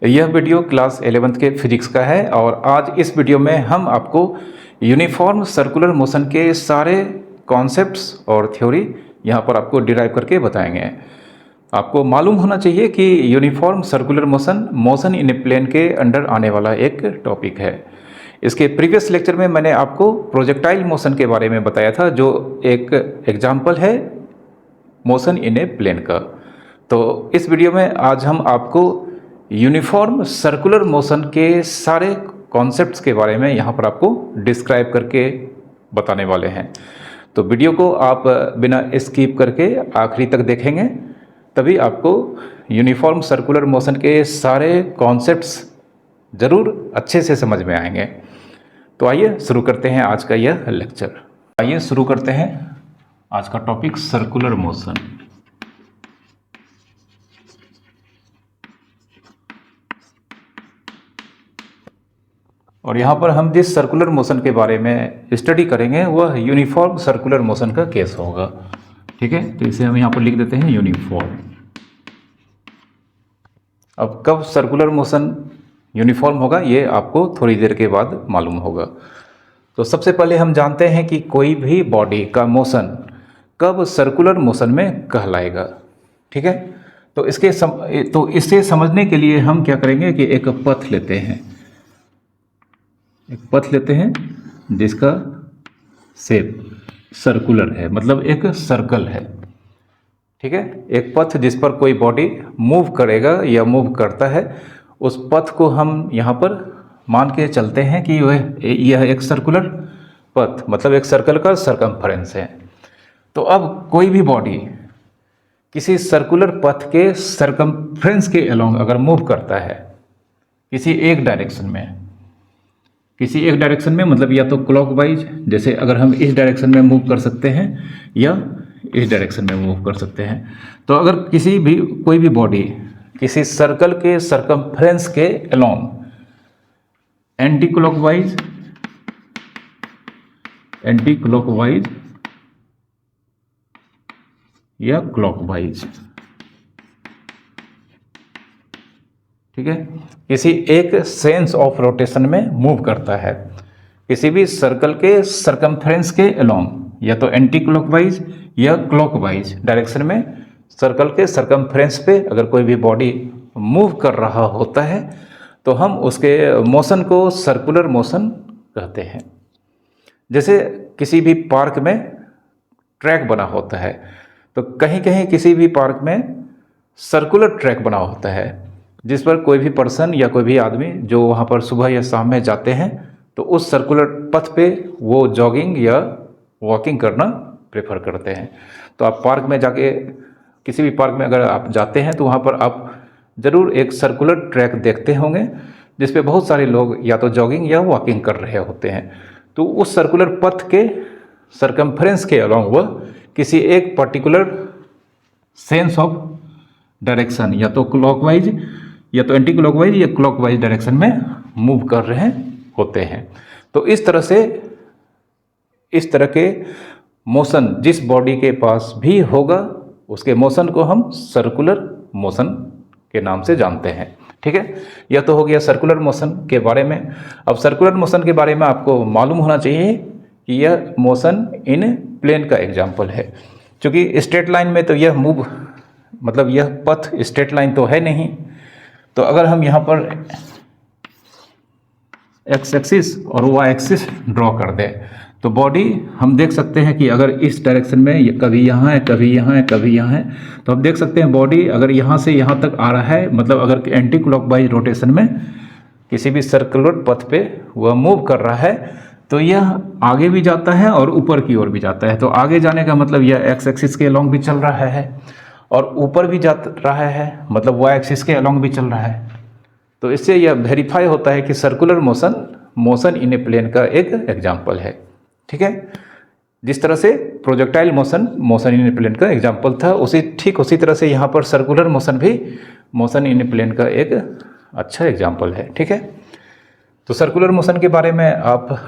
यह video class 11th के physics का है और आज इस वीडियो में हम आपको यूनिफॉर्म सर्कुलर मोशन के सारे कॉन्सेप्ट्स और थ्योरी यहाँ पर आपको डिराइव करके बताएंगे। आपको मालूम होना चाहिए कि uniform circular motion motion in a plane के अंडर आने वाला एक टॉपिक है। इसके प्रीवियस लेक्चर में मैंने आपको प्रोजेक्टाइल मोशन के बारे में बताया था, जो एक एग्जाम्पल है मोशन इन ए प्लेन का। तो इस वीडियो में आज हम आपको यूनिफॉर्म सर्कुलर मोशन के सारे कॉन्सेप्ट्स के बारे में यहाँ पर आपको डिस्क्राइब करके बताने वाले हैं। तो वीडियो को आप बिना स्किप करके आखिरी तक देखेंगे, तभी आपको यूनिफॉर्म सर्कुलर मोशन के सारे कॉन्सेप्ट्स ज़रूर अच्छे से समझ में आएंगे। तो आइए शुरू करते हैं आज का यह लेक्चर। आइए शुरू करते हैं आज का टॉपिक सर्कुलर मोशन। और यहाँ पर हम जिस सर्कुलर मोशन के बारे में स्टडी करेंगे वह यूनिफॉर्म सर्कुलर मोशन का केस होगा। ठीक है, तो इसे हम यहाँ पर लिख देते हैं यूनिफॉर्म। अब कब सर्कुलर मोशन यूनिफॉर्म होगा ये आपको थोड़ी देर के बाद मालूम होगा। तो सबसे पहले हम जानते हैं कि कोई भी बॉडी का मोशन कब सर्कुलर मोशन में कहलाएगा। ठीक है, तो इसे समझने के लिए हम क्या करेंगे कि एक पथ लेते हैं, जिसका शेप सर्कुलर है, मतलब एक सर्कल है। ठीक है, एक पथ जिस पर कोई बॉडी मूव करेगा या मूव करता है, उस पथ को हम यहाँ पर मान के चलते हैं कि यह एक सर्कुलर पथ, मतलब एक सर्कल का सरकमफ्रेंस है। तो अब कोई भी बॉडी किसी सर्कुलर पथ के सरकमफ्रेंस के अलोंग अगर मूव करता है किसी एक डायरेक्शन में, मतलब या तो क्लॉकवाइज, जैसे अगर हम इस डायरेक्शन में मूव कर सकते हैं या इस डायरेक्शन में मूव कर सकते हैं। तो अगर कोई भी बॉडी किसी सर्कल के सरकमफ्रेंस के अलोंग एंटी क्लॉकवाइज या क्लॉकवाइज, ठीक है, किसी एक सेंस ऑफ रोटेशन में मूव करता है किसी भी सर्कल के सरकमफ्रेंस के अलोंग, या तो एंटी क्लॉकवाइज या क्लॉकवाइज डायरेक्शन में सर्कल के सरकमफ्रेंस पे अगर कोई भी बॉडी मूव कर रहा होता है तो हम उसके मोशन को सर्कुलर मोशन कहते हैं। जैसे किसी भी पार्क में ट्रैक बना होता है, तो कहीं कहीं किसी भी पार्क में सर्कुलर ट्रैक बना होता है, जिस पर कोई भी पर्सन या कोई भी आदमी जो वहाँ पर सुबह या शाम में जाते हैं तो उस सर्कुलर पथ पे वो जॉगिंग या वॉकिंग करना प्रेफर करते हैं। तो आप पार्क में जाके, किसी भी पार्क में अगर आप जाते हैं तो वहाँ पर आप ज़रूर एक सर्कुलर ट्रैक देखते होंगे, जिस पे बहुत सारे लोग या तो जॉगिंग या वॉकिंग कर रहे होते हैं। तो उस सर्कुलर पथ के सरकमफ्रेंस के अलोंग वह किसी एक पर्टिकुलर सेंस ऑफ डायरेक्शन, या तो क्लॉकवाइज या तो एंटी क्लॉकवाइज या क्लॉकवाइज डायरेक्शन में मूव कर रहे होते हैं। तो इस तरह के मोशन जिस बॉडी के पास भी होगा उसके मोशन को हम सर्कुलर मोशन के नाम से जानते हैं। ठीक है, यह तो हो गया सर्कुलर मोशन के बारे में। अब सर्कुलर मोशन के बारे में आपको मालूम होना चाहिए कि यह मोशन इन प्लेन का एग्जाम्पल है। क्योंकि स्ट्रेट लाइन में तो यह पथ स्ट्रेट लाइन तो है नहीं। तो अगर हम यहाँ पर एक्स एक्सिस और वाई एक्सिस ड्रॉ कर दें तो बॉडी हम देख सकते हैं कि अगर इस डायरेक्शन में कभी यहाँ है, कभी यहाँ है, कभी यहाँ है, तो आप देख सकते हैं बॉडी अगर यहाँ से यहाँ तक आ रहा है, मतलब अगर एंटी क्लॉकवाइज रोटेशन में किसी भी सर्कुलर पथ पे वह मूव कर रहा है तो यह आगे भी जाता है और ऊपर की ओर भी जाता है। तो आगे जाने का मतलब यह एक्स एक्सिस के अलोंग भी चल रहा है और ऊपर भी जा रहा है, मतलब वाई एक्सिस के अलोंग भी चल रहा है। तो इससे यह वेरीफाई होता है कि circular motion in a plane का एक एग्जाम्पल है। ठीक है, जिस तरह से projectile motion in a plane का एग्जाम्पल था, ठीक उसी तरह से यहाँ पर सर्कुलर मोशन भी मोशन इन ए प्लेन का एक अच्छा एग्जाम्पल है। ठीक है, तो सर्कुलर मोशन के बारे में आप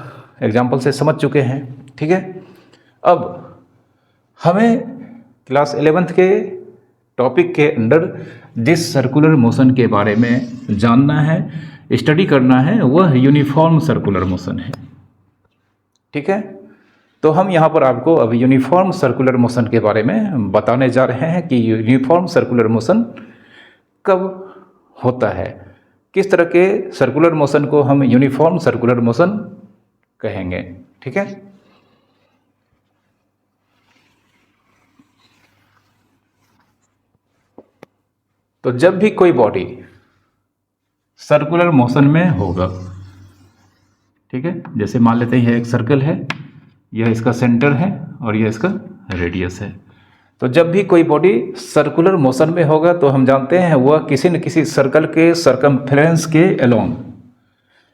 एग्जाम्पल से समझ चुके हैं। ठीक है, अब हमें क्लास 11th के टॉपिक के अंदर जिस सर्कुलर मोशन के बारे में जानना है, स्टडी करना है, वह यूनिफॉर्म सर्कुलर मोशन है। ठीक है, तो हम यहाँ पर आपको अब यूनिफॉर्म सर्कुलर मोशन के बारे में बताने जा रहे हैं कि यूनिफॉर्म सर्कुलर मोशन कब होता है, किस तरह के सर्कुलर मोशन को हम यूनिफॉर्म सर्कुलर मोशन कहेंगे। ठीक है, तो जब भी कोई बॉडी सर्कुलर मोशन में होगा, ठीक है, जैसे मान लेते हैं यह एक सर्कल है, यह इसका सेंटर है और यह इसका रेडियस है। तो जब भी कोई बॉडी सर्कुलर मोशन में होगा तो हम जानते हैं वह किसी न किसी सर्कल के सरकमफ्रेंस के अलोंग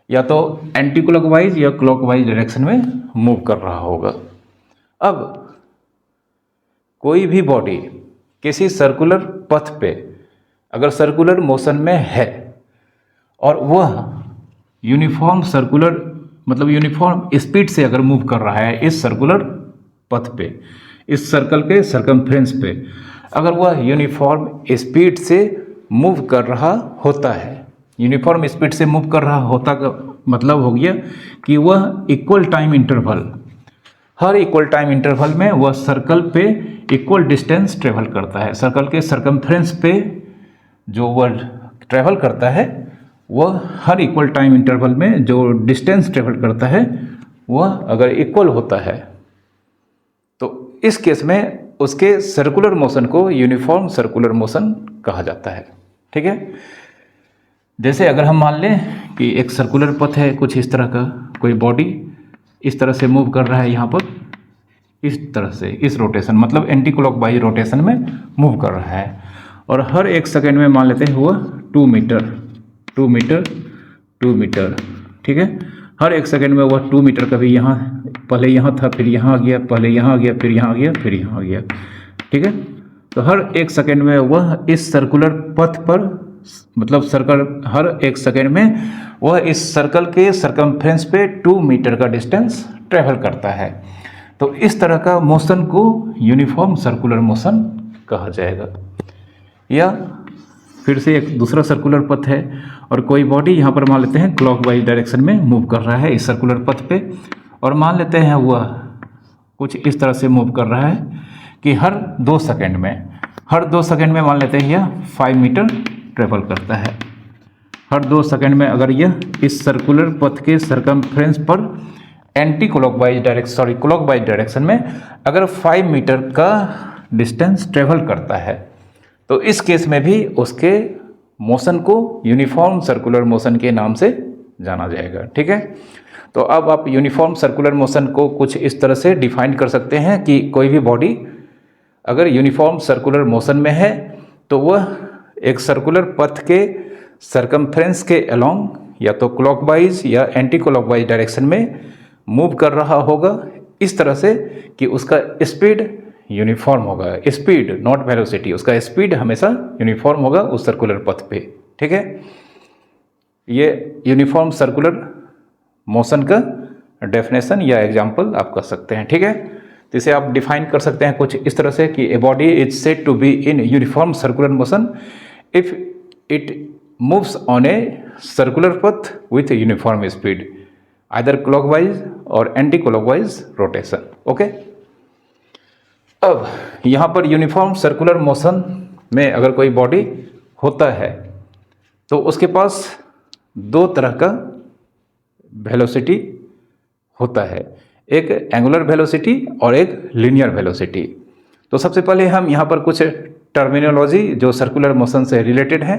या तो एंटी क्लॉकवाइज या क्लॉकवाइज डायरेक्शन में मूव कर रहा होगा। अब कोई भी बॉडी किसी सर्कुलर पथ पे अगर सर्कुलर मोशन में है और वह यूनिफॉर्म सर्कुलर मतलब यूनिफॉर्म स्पीड से अगर मूव कर रहा है इस सर्कुलर पथ पे, इस सर्कल के सरकमफ्रेंस पे, अगर वह यूनिफॉर्म स्पीड से मूव कर रहा होता है, यूनिफॉर्म स्पीड से मूव कर रहा होता का मतलब हो गया कि वह इक्वल टाइम इंटरवल, हर इक्वल टाइम इंटरवल में वह सर्कल पे इक्वल डिस्टेंस ट्रेवल करता है। सर्कल के सरकमफ्रेंस पे जो वह ट्रेवल करता है वह हर इक्वल टाइम इंटरवल में जो डिस्टेंस ट्रेवल करता है वह अगर इक्वल होता है तो इस केस में उसके सर्कुलर मोशन को यूनिफॉर्म सर्कुलर मोशन कहा जाता है। ठीक है, जैसे अगर हम मान लें कि एक सर्कुलर पथ है कुछ इस तरह का, कोई बॉडी इस तरह से मूव कर रहा है, यहाँ पर इस तरह से, इस रोटेशन मतलब एंटी क्लॉकवाइज रोटेशन में मूव कर रहा है और हर एक सेकेंड में मान लेते हैं वह 2 मीटर 2 मीटर 2 मीटर, ठीक है, हर एक सेकेंड में वह 2 मीटर, कभी यहाँ, पहले यहाँ था फिर यहाँ आ गया, पहले यहाँ आ गया फिर यहाँ आ गया फिर यहाँ आ गया। ठीक है, तो हर एक सेकेंड में वह इस सर्कुलर पथ पर मतलब सर्कल, हर एक सेकेंड में वह इस सर्कल के सरकमफ्रेंस पे 2 मीटर का डिस्टेंस ट्रेवल करता है। तो इस तरह का मोशन को यूनिफॉर्म सर्कुलर मोशन कहा जाएगा। या फिर से एक दूसरा सर्कुलर पथ है और कोई बॉडी यहाँ पर मान लेते हैं क्लॉकवाइज डायरेक्शन में मूव कर रहा है इस सर्कुलर पथ पे, और मान लेते हैं वह कुछ इस तरह से मूव कर रहा है कि हर 2 सेकेंड में मान लेते हैं यह 5 मीटर ट्रेवल करता है। हर 2 सेकेंड में अगर यह इस सर्कुलर पथ के सरकमफ्रेंस पर एंटी क्लॉकवाइज डायरेक्शन में अगर 5 मीटर का डिस्टेंस ट्रेवल करता है तो इस केस में भी उसके मोशन को यूनिफॉर्म सर्कुलर मोशन के नाम से जाना जाएगा। ठीक है, तो अब आप यूनिफॉर्म सर्कुलर मोशन को कुछ इस तरह से डिफाइन कर सकते हैं कि कोई भी बॉडी अगर यूनिफॉर्म सर्कुलर मोशन में है तो वह एक सर्कुलर पथ के सरकमफ्रेंस के अलोंग या तो क्लॉकवाइज या एंटी क्लॉकवाइज डायरेक्शन में मूव कर रहा होगा इस तरह से कि उसका स्पीड यूनिफॉर्म होगा, स्पीड नॉट वेलोसिटी, उसका स्पीड हमेशा यूनिफॉर्म होगा उस सर्कुलर पथ पे। ठीक है, ये यूनिफॉर्म सर्कुलर मोशन का डेफिनेशन या एग्जांपल आप कर सकते हैं। ठीक है, तो इसे आप डिफाइन कर सकते हैं कुछ इस तरह से कि a body is said to be in uniform circular motion if it moves on a circular path with uniform speed either clockwise और एंटी क्लॉकवाइज रोटेशन। ओके, अब यहाँ पर यूनिफॉर्म सर्कुलर मोशन में अगर कोई बॉडी होता है तो उसके पास 2 तरह का वेलोसिटी होता है, एक एंगुलर वेलोसिटी और एक लीनियर वेलोसिटी। तो सबसे पहले हम यहाँ पर कुछ टर्मिनोलॉजी जो सर्कुलर मोशन से रिलेटेड है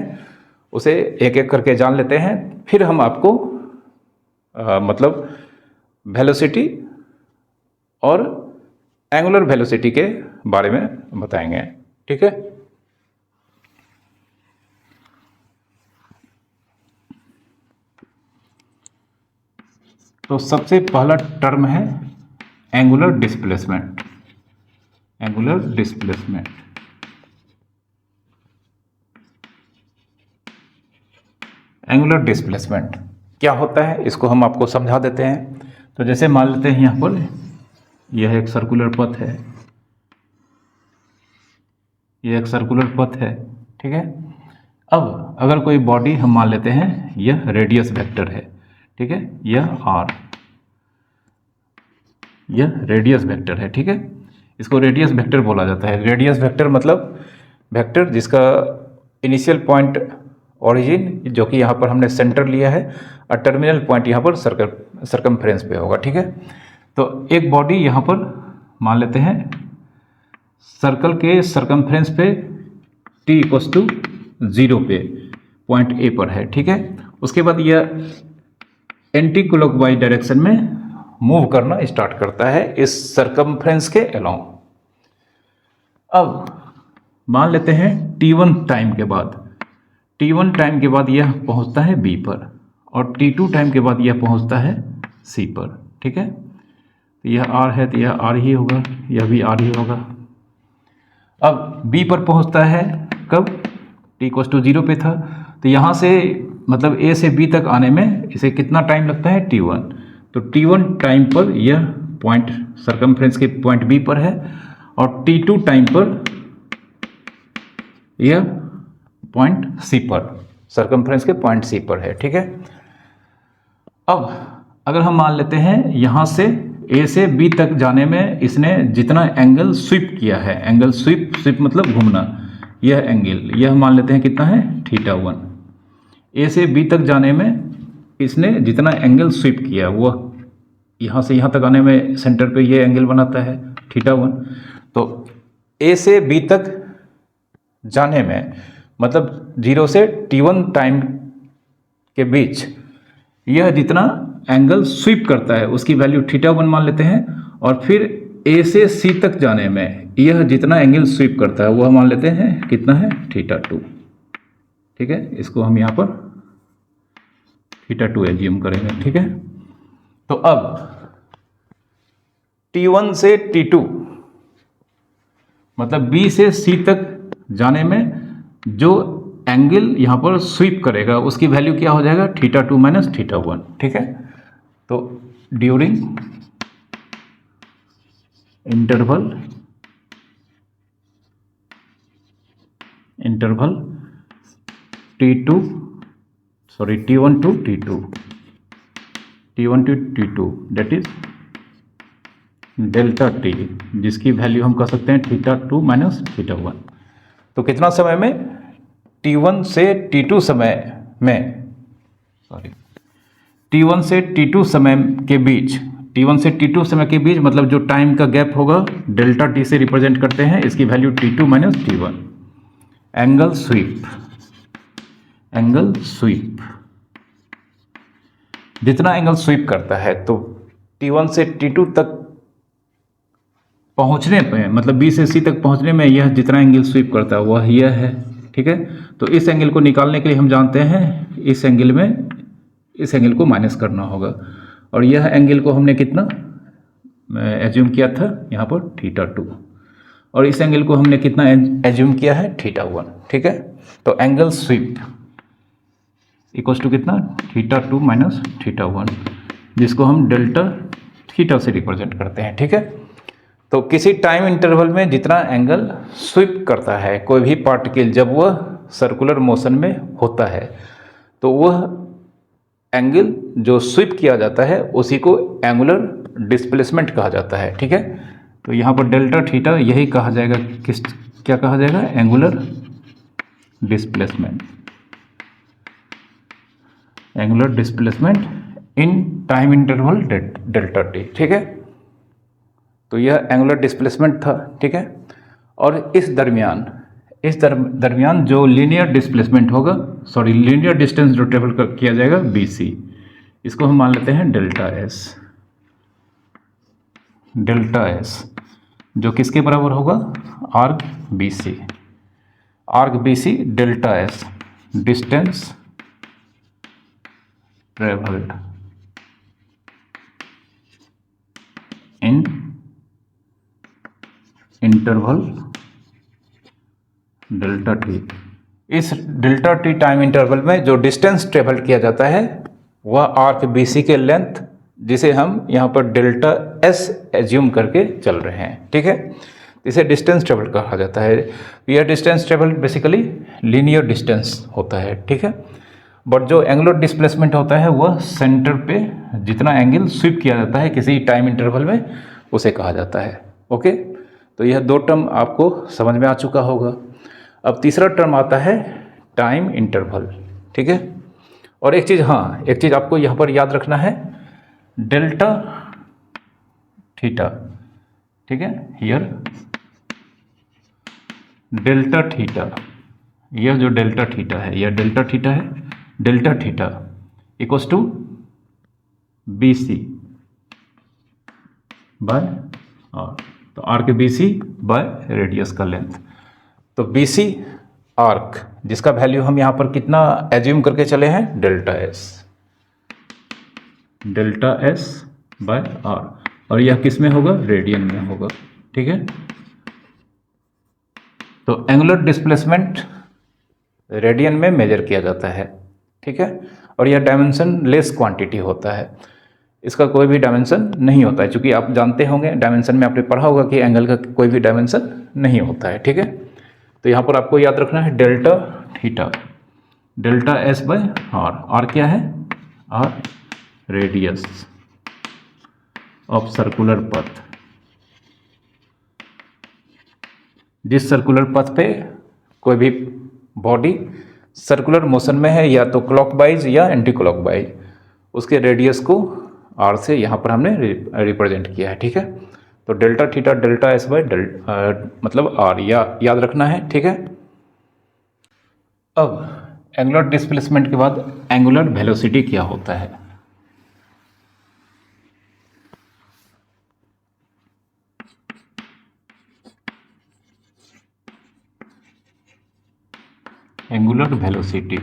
उसे एक एक करके जान लेते हैं, फिर हम आपको मतलब वेलोसिटी और एंगुलर वेलोसिटी के बारे में बताएंगे। ठीक है, तो सबसे पहला टर्म है angular displacement. Angular displacement angular displacement क्या होता है इसको हम आपको समझा देते हैं। तो जैसे मान लेते हैं यहाँ पर यह एक सर्कुलर पथ है, ये एक सर्कुलर पथ है, ठीक है। अब अगर कोई बॉडी हम मान लेते हैं यह रेडियस वेक्टर है, ठीक है, यह आर, यह रेडियस वेक्टर है, ठीक है। इसको रेडियस वेक्टर बोला जाता है। रेडियस वेक्टर मतलब वेक्टर जिसका इनिशियल पॉइंट ओरिजिन जो कि यहाँ पर हमने सेंटर लिया है और टर्मिनल पॉइंट यहाँ पर सर्कमफ्रेंस पे होगा, ठीक है। तो एक बॉडी यहाँ पर मान लेते हैं सर्कल के सर्कमफ्रेंस पे t इक्वस टू 0 पे पॉइंट ए पर है, ठीक है। उसके बाद यह एंटी क्लॉकवाइज डायरेक्शन में मूव करना स्टार्ट करता है इस सर्कमफ्रेंस के अलोंग। अब मान लेते हैं t1 टाइम के बाद, t1 टाइम के बाद यह पहुंचता है b पर और t2 टाइम के बाद यह पहुंचता है c पर, ठीक है। तो यह r है तो यह r ही होगा, यह भी r ही होगा। अब b पर पहुंचता है कब, t इक्वस टू 0 पे था, तो यहाँ से मतलब a से b तक आने में इसे कितना टाइम लगता है, t1। तो t1 टाइम पर यह पॉइंट सर्कमफ्रेंस के पॉइंट b पर है और t2 टाइम पर यह पॉइंट c पर, सर्कमफ्रेंस के पॉइंट c पर है, ठीक है। अब अगर हम मान लेते हैं यहाँ से a से b तक जाने में इसने जितना एंगल स्वीप किया है, एंगल स्वीप मतलब घूमना, यह एंगल यह मान लेते हैं कितना है, θ1। a से b तक जाने में इसने जितना एंगल स्वीप किया वह यहाँ से यहाँ तक आने में सेंटर पे ये एंगल बनाता है θ1। तो a से b तक जाने में मतलब 0 से t1 टाइम के बीच यह जितना एंगल स्वीप करता है उसकी वैल्यू θ1 मान लेते हैं और फिर a से c तक जाने में यह जितना एंगल स्वीप करता है वह मान लेते हैं कितना है, θ2, ठीक है। इसको हम यहाँ पर θ2 एज्यूम करेंगे, ठीक है। तो अब t1 से t2 मतलब b से c तक जाने में जो एंगल यहाँ पर स्वीप करेगा उसकी वैल्यू क्या हो जाएगा, θ2 माइनस θ1, ठीक है। तो during interval t1 to t2 that is delta t, जिसकी वैल्यू हम कह सकते हैं θ2 माइनस θ1। तो कितना समय में, t1 से t2 समय में, t1 से t2 समय के बीच, t1 से t2 समय के बीच मतलब जो टाइम का गैप होगा डेल्टा t से रिप्रेजेंट करते हैं, इसकी value t2 minus t1। Angle sweep जितना एंगल स्वीप करता है तो t1 से t2 तक पहुंचने पे मतलब b से c तक पहुंचने में यह जितना एंगल स्वीप करता है वह यह है, ठीक है। तो इस एंगल को निकालने के लिए हम जानते हैं इस एंगल को माइनस करना होगा और यह एंगल को हमने कितना एज्यूम किया था यहाँ पर θ2 और इस एंगल को हमने कितना एज्यूम किया है, θ1, ठीक है। तो एंगल स्वीप इक्वल्स टू कितना, θ2 माइनस θ1, जिसको हम डेल्टा थीटा से रिप्रेजेंट करते हैं, ठीक है। तो किसी टाइम इंटरवल में जितना एंगल स्वीप करता है कोई भी पार्टिकल जब वह सर्कुलर मोशन में होता है तो वह एंगल जो स्वीप किया जाता है उसी को एंगुलर डिस्प्लेसमेंट कहा जाता है, ठीक है। तो यहाँ पर डेल्टा थीटा यही कहा जाएगा, क्या कहा जाएगा, angular displacement in time interval delta T, ठीक है। तो यह एंगुलर डिस्प्लेसमेंट था, ठीक है। और इस दरमियान जो लीनियर डिस्प्लेसमेंट होगा, लीनियर डिस्टेंस जो ट्रेवल किया जाएगा BC, इसको हम मान लेते हैं डेल्टा S जो किसके बराबर होगा, arc BC delta S distance travelled in interval delta t. इस डेल्टा टी टाइम इंटरवल में जो डिस्टेंस ट्रेवल किया जाता है वह आर्क BC के लेंथ, जिसे हम यहाँ पर डेल्टा S एज्यूम करके चल रहे हैं, ठीक है। इसे डिस्टेंस ट्रेवल कहा जाता है। यह distance travel basically linear distance होता है, ठीक है। बट जो एंगुलर डिस्प्लेसमेंट होता है वह सेंटर पे जितना एंगल स्वीप किया जाता है किसी टाइम इंटरवल में, उसे कहा जाता है। ओके, तो यह दो टर्म आपको समझ में आ चुका होगा। अब तीसरा टर्म आता है टाइम इंटरवल, ठीक है। और एक चीज़, हाँ एक चीज़ आपको यहाँ पर याद रखना है, डेल्टा थीटा, ठीक है। हियर डेल्टा थीटा, यह जो डेल्टा थीटा है, यह डेल्टा थीटा है, delta theta equals to B C by are. तो आर के बी सी बाय रेडियस का लेंथ। तो बी सी आर्क जिसका वैल्यू हम यहाँ पर कितना एज्यूम करके चले हैं, डेल्टा एस बाय आर, और यह किस में होगा, रेडियन में होगा, ठीक है। तो एंगुलर डिस्प्लेसमेंट रेडियन में मेजर किया जाता है, ठीक है। और यह डायमेंशन लेस क्वांटिटी होता है, इसका कोई भी डायमेंशन नहीं होता है, क्योंकि आप जानते होंगे डायमेंशन में आपने पढ़ा होगा कि एंगल का कोई भी डायमेंशन नहीं होता है, ठीक है। तो यहाँ पर आपको याद रखना है delta theta, delta S by R. R क्या है, आर रेडियस ऑफ सर्कुलर पथ। जिस सर्कुलर पथ पे कोई भी बॉडी सर्कुलर मोशन में है, या तो क्लॉकवाइज या एंटी क्लॉकवाइज, उसके रेडियस को आर से यहाँ पर हमने रिप्रेजेंट किया है, ठीक है। तो delta theta delta S by मतलब आर, याद रखना है, ठीक है। अब एंगुलर डिस्प्लेसमेंट के बाद एंगुलर वेलोसिटी क्या होता है। Angular velocity,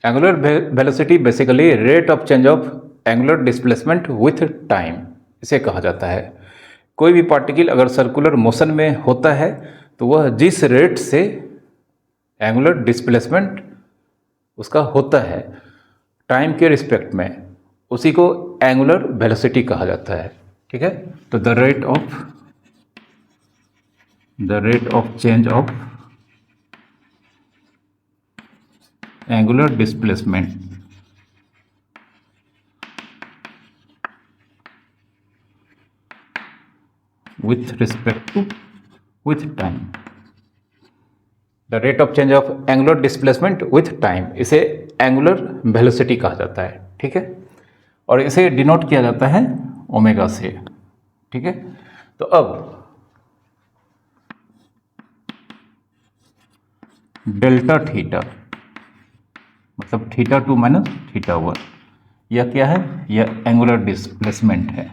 angular velocity basically rate of change of angular displacement with time, इसे कहा जाता है। कोई भी पार्टिकल अगर सर्कुलर मोशन में होता है तो वह जिस रेट से एंगुलर डिस्प्लेसमेंट उसका होता है टाइम के रिस्पेक्ट में, उसी को एंगुलर वेलोसिटी कहा जाता है, ठीक है। तो the rate of change of angular displacement with respect to with time, the rate of change of angular displacement with time, इसे एंगुलर वेलोसिटी कहा जाता है, ठीक है। और इसे डिनोट किया जाता है ओमेगा से, ठीक है। तो अब डेल्टा थीटा मतलब theta two minus theta one, यह क्या है, यह एंगुलर डिस्प्लेसमेंट है,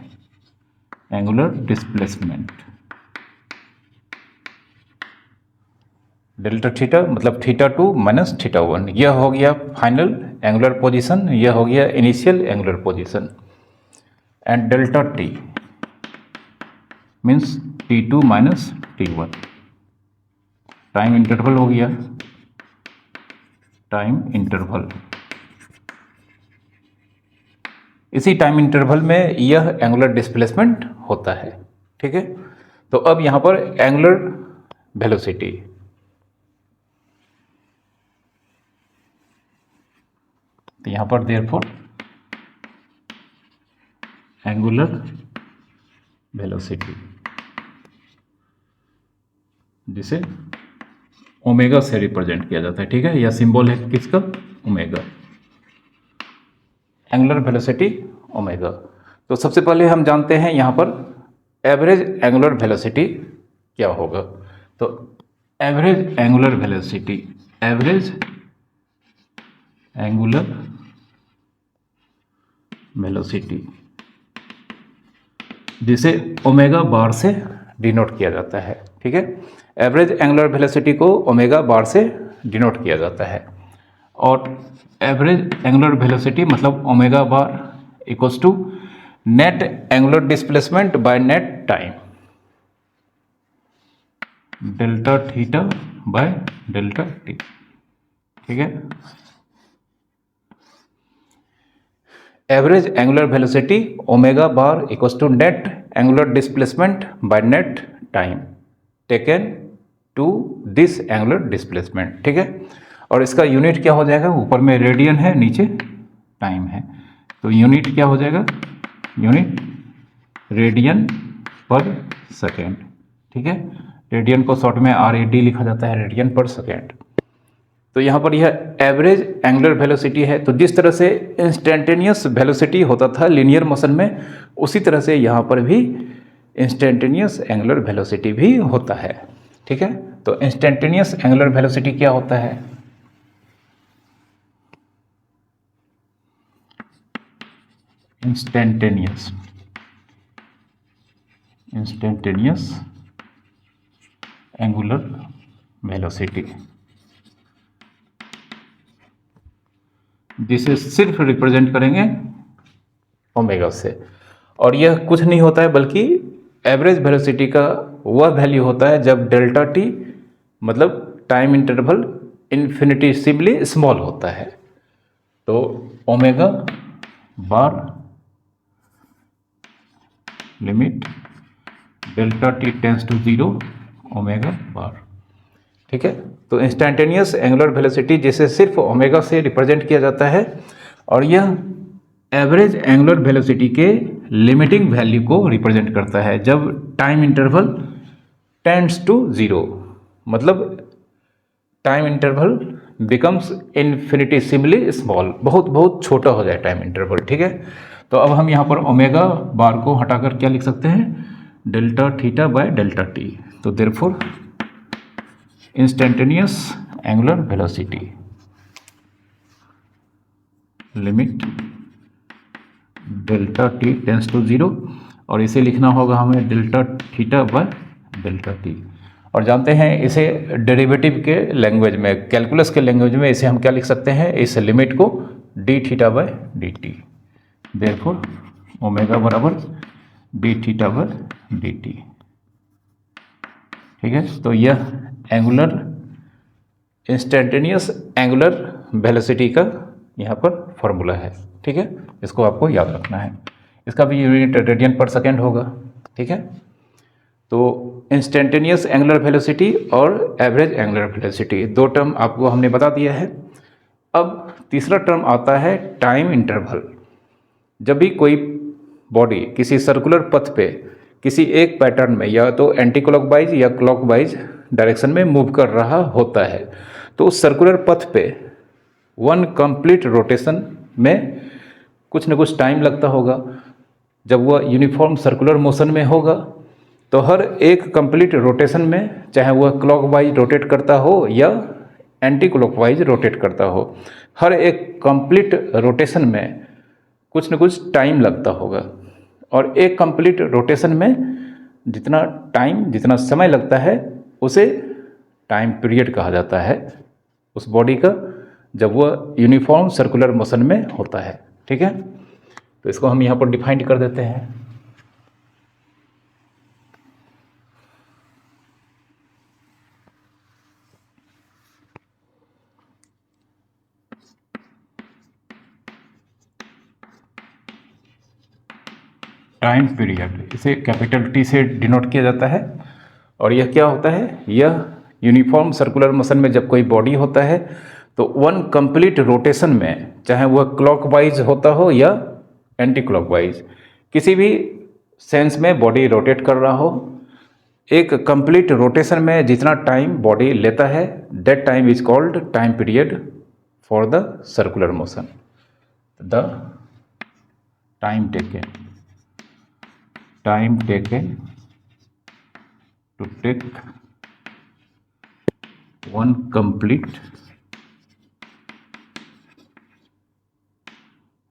एंगुलर डिस्प्लेसमेंट। डेल्टा थीटा मतलब theta two minus theta one, यह हो गया फाइनल एंगुलर पोजीशन, यह हो गया initial angular position. And delta t means t two minus t one, time interval हो गया, टाइम इंटरवल। इसी टाइम इंटरवल में यह एंगुलर डिस्प्लेसमेंट होता है, ठीक है। तो अब यहां पर एंगुलर वेलोसिटी, तो यहां पर देयरफॉर एंगुलर वेलोसिटी जिसे ओमेगा से रिप्रेजेंट किया जाता है, ठीक है। यह सिंबल है किसका, ओमेगा, एंगुलर वेलोसिटी ओमेगा। तो सबसे पहले हम जानते हैं यहाँ पर एवरेज एंगुलर वेलोसिटी क्या होगा। तो average angular velocity, average angular velocity जिसे ओमेगा बार से डिनोट किया जाता है, ठीक है। एवरेज एंगुलर वेलोसिटी को ओमेगा बार से डिनोट किया जाता है, और एवरेज एंगुलर वेलोसिटी मतलब omega bar equals to net angular displacement by net time, delta theta by delta T, ठीक है। Average angular velocity omega bar equals to net angular displacement by net time taken to this angular displacement, ठीक है। और इसका unit क्या हो जाएगा, ऊपर में रेडियन है, नीचे टाइम है, तो यूनिट क्या हो जाएगा, यूनिट रेडियन पर सेकेंड, ठीक है। रेडियन को शॉर्ट में RAD लिखा जाता है, रेडियन पर सेकेंड। तो यहाँ पर यह एवरेज एंगुलर वेलोसिटी है। तो जिस तरह से इंस्टेंटेनियस वेलोसिटी होता था लीनियर मोशन में, उसी तरह से यहाँ पर भी इंस्टेंटेनियस एंगुलर वेलोसिटी भी होता है, ठीक है। तो इंस्टेंटेनियस एंगुलर वेलोसिटी क्या होता है, इंस्टेंटेनियस एंगुलर वेलोसिटी, जिसे सिर्फ रिप्रेजेंट करेंगे ओमेगा से। और यह कुछ नहीं होता है बल्कि एवरेज वेलोसिटी का वह वैल्यू होता है जब डेल्टा टी मतलब टाइम इंटरवल इन्फिनिटिसिमली स्मॉल होता है। तो omega bar limit delta T tends to 0 omega bar, ठीक है। तो इंस्टेंटेनियस एंगुलर वेलोसिटी जिसे सिर्फ ओमेगा से रिप्रेजेंट किया जाता है, और यह एवरेज एंगुलर वेलोसिटी के लिमिटिंग वैल्यू को रिप्रेजेंट करता है जब टाइम इंटरवल टेंड्स टू 0, मतलब टाइम इंटरवल बिकम्स इन्फिनिटिसिमली स्मॉल, बहुत बहुत छोटा हो जाए टाइम इंटरवल, ठीक है। तो अब हम यहाँ पर ओमेगा बार को हटाकर क्या लिख सकते हैं, delta theta by delta t. तो therefore instantaneous angular velocity limit delta T tends to 0, और इसे लिखना होगा हमें delta theta by delta T. और जानते हैं इसे डेरिवेटिव के लैंग्वेज में, कैलकुलस के लैंग्वेज में इसे हम क्या लिख सकते हैं, इस लिमिट को d theta by d t. Therefore omega बराबर d theta by d t, ठीक है। तो यह एंगुलर इंस्टेंटेनियस एंगुलर वेलोसिटी का यहाँ पर फॉर्मूला है, ठीक है। इसको आपको याद रखना है। इसका भी यूनिट रेडियन पर सेकेंड होगा, ठीक है। तो इंस्टेंटेनियस एंगुलर वेलोसिटी और एवरेज एंगुलर वेलोसिटी दो टर्म आपको हमने बता दिया है। अब तीसरा टर्म आता है टाइम इंटरवल। जब भी कोई बॉडी किसी सर्कुलर पथ पे किसी एक पैटर्न में या तो एंटी क्लॉकवाइज या क्लॉकवाइज डायरेक्शन में मूव कर रहा होता है, तो उस सर्कुलर पथ पे वन कंप्लीट रोटेशन में कुछ न कुछ टाइम लगता होगा। जब वह यूनिफॉर्म सर्कुलर मोशन में होगा तो हर एक कंप्लीट रोटेशन में, चाहे वह क्लॉकवाइज रोटेट करता हो या एंटी क्लॉकवाइज रोटेट करता हो, हर एक कंप्लीट रोटेशन में कुछ न कुछ टाइम लगता होगा। और एक कंप्लीट रोटेशन में जितना समय लगता है उसे टाइम पीरियड कहा जाता है उस बॉडी का, जब वह यूनिफॉर्म सर्कुलर मोशन में होता है, ठीक है। तो इसको हम यहाँ पर डिफाइन कर देते हैं। टाइम पीरियड, इसे कैपिटल टी से डिनोट किया जाता है। और यह क्या होता है, यह यूनिफॉर्म सर्कुलर मोशन में जब कोई बॉडी होता है तो वन कंप्लीट रोटेशन में, चाहे वह क्लॉकवाइज होता हो या एंटी क्लॉकवाइज, किसी भी सेंस में बॉडी रोटेट कर रहा हो, एक कंप्लीट रोटेशन में जितना टाइम बॉडी लेता है, that time is called time period for the circular motion. The time taken to take one complete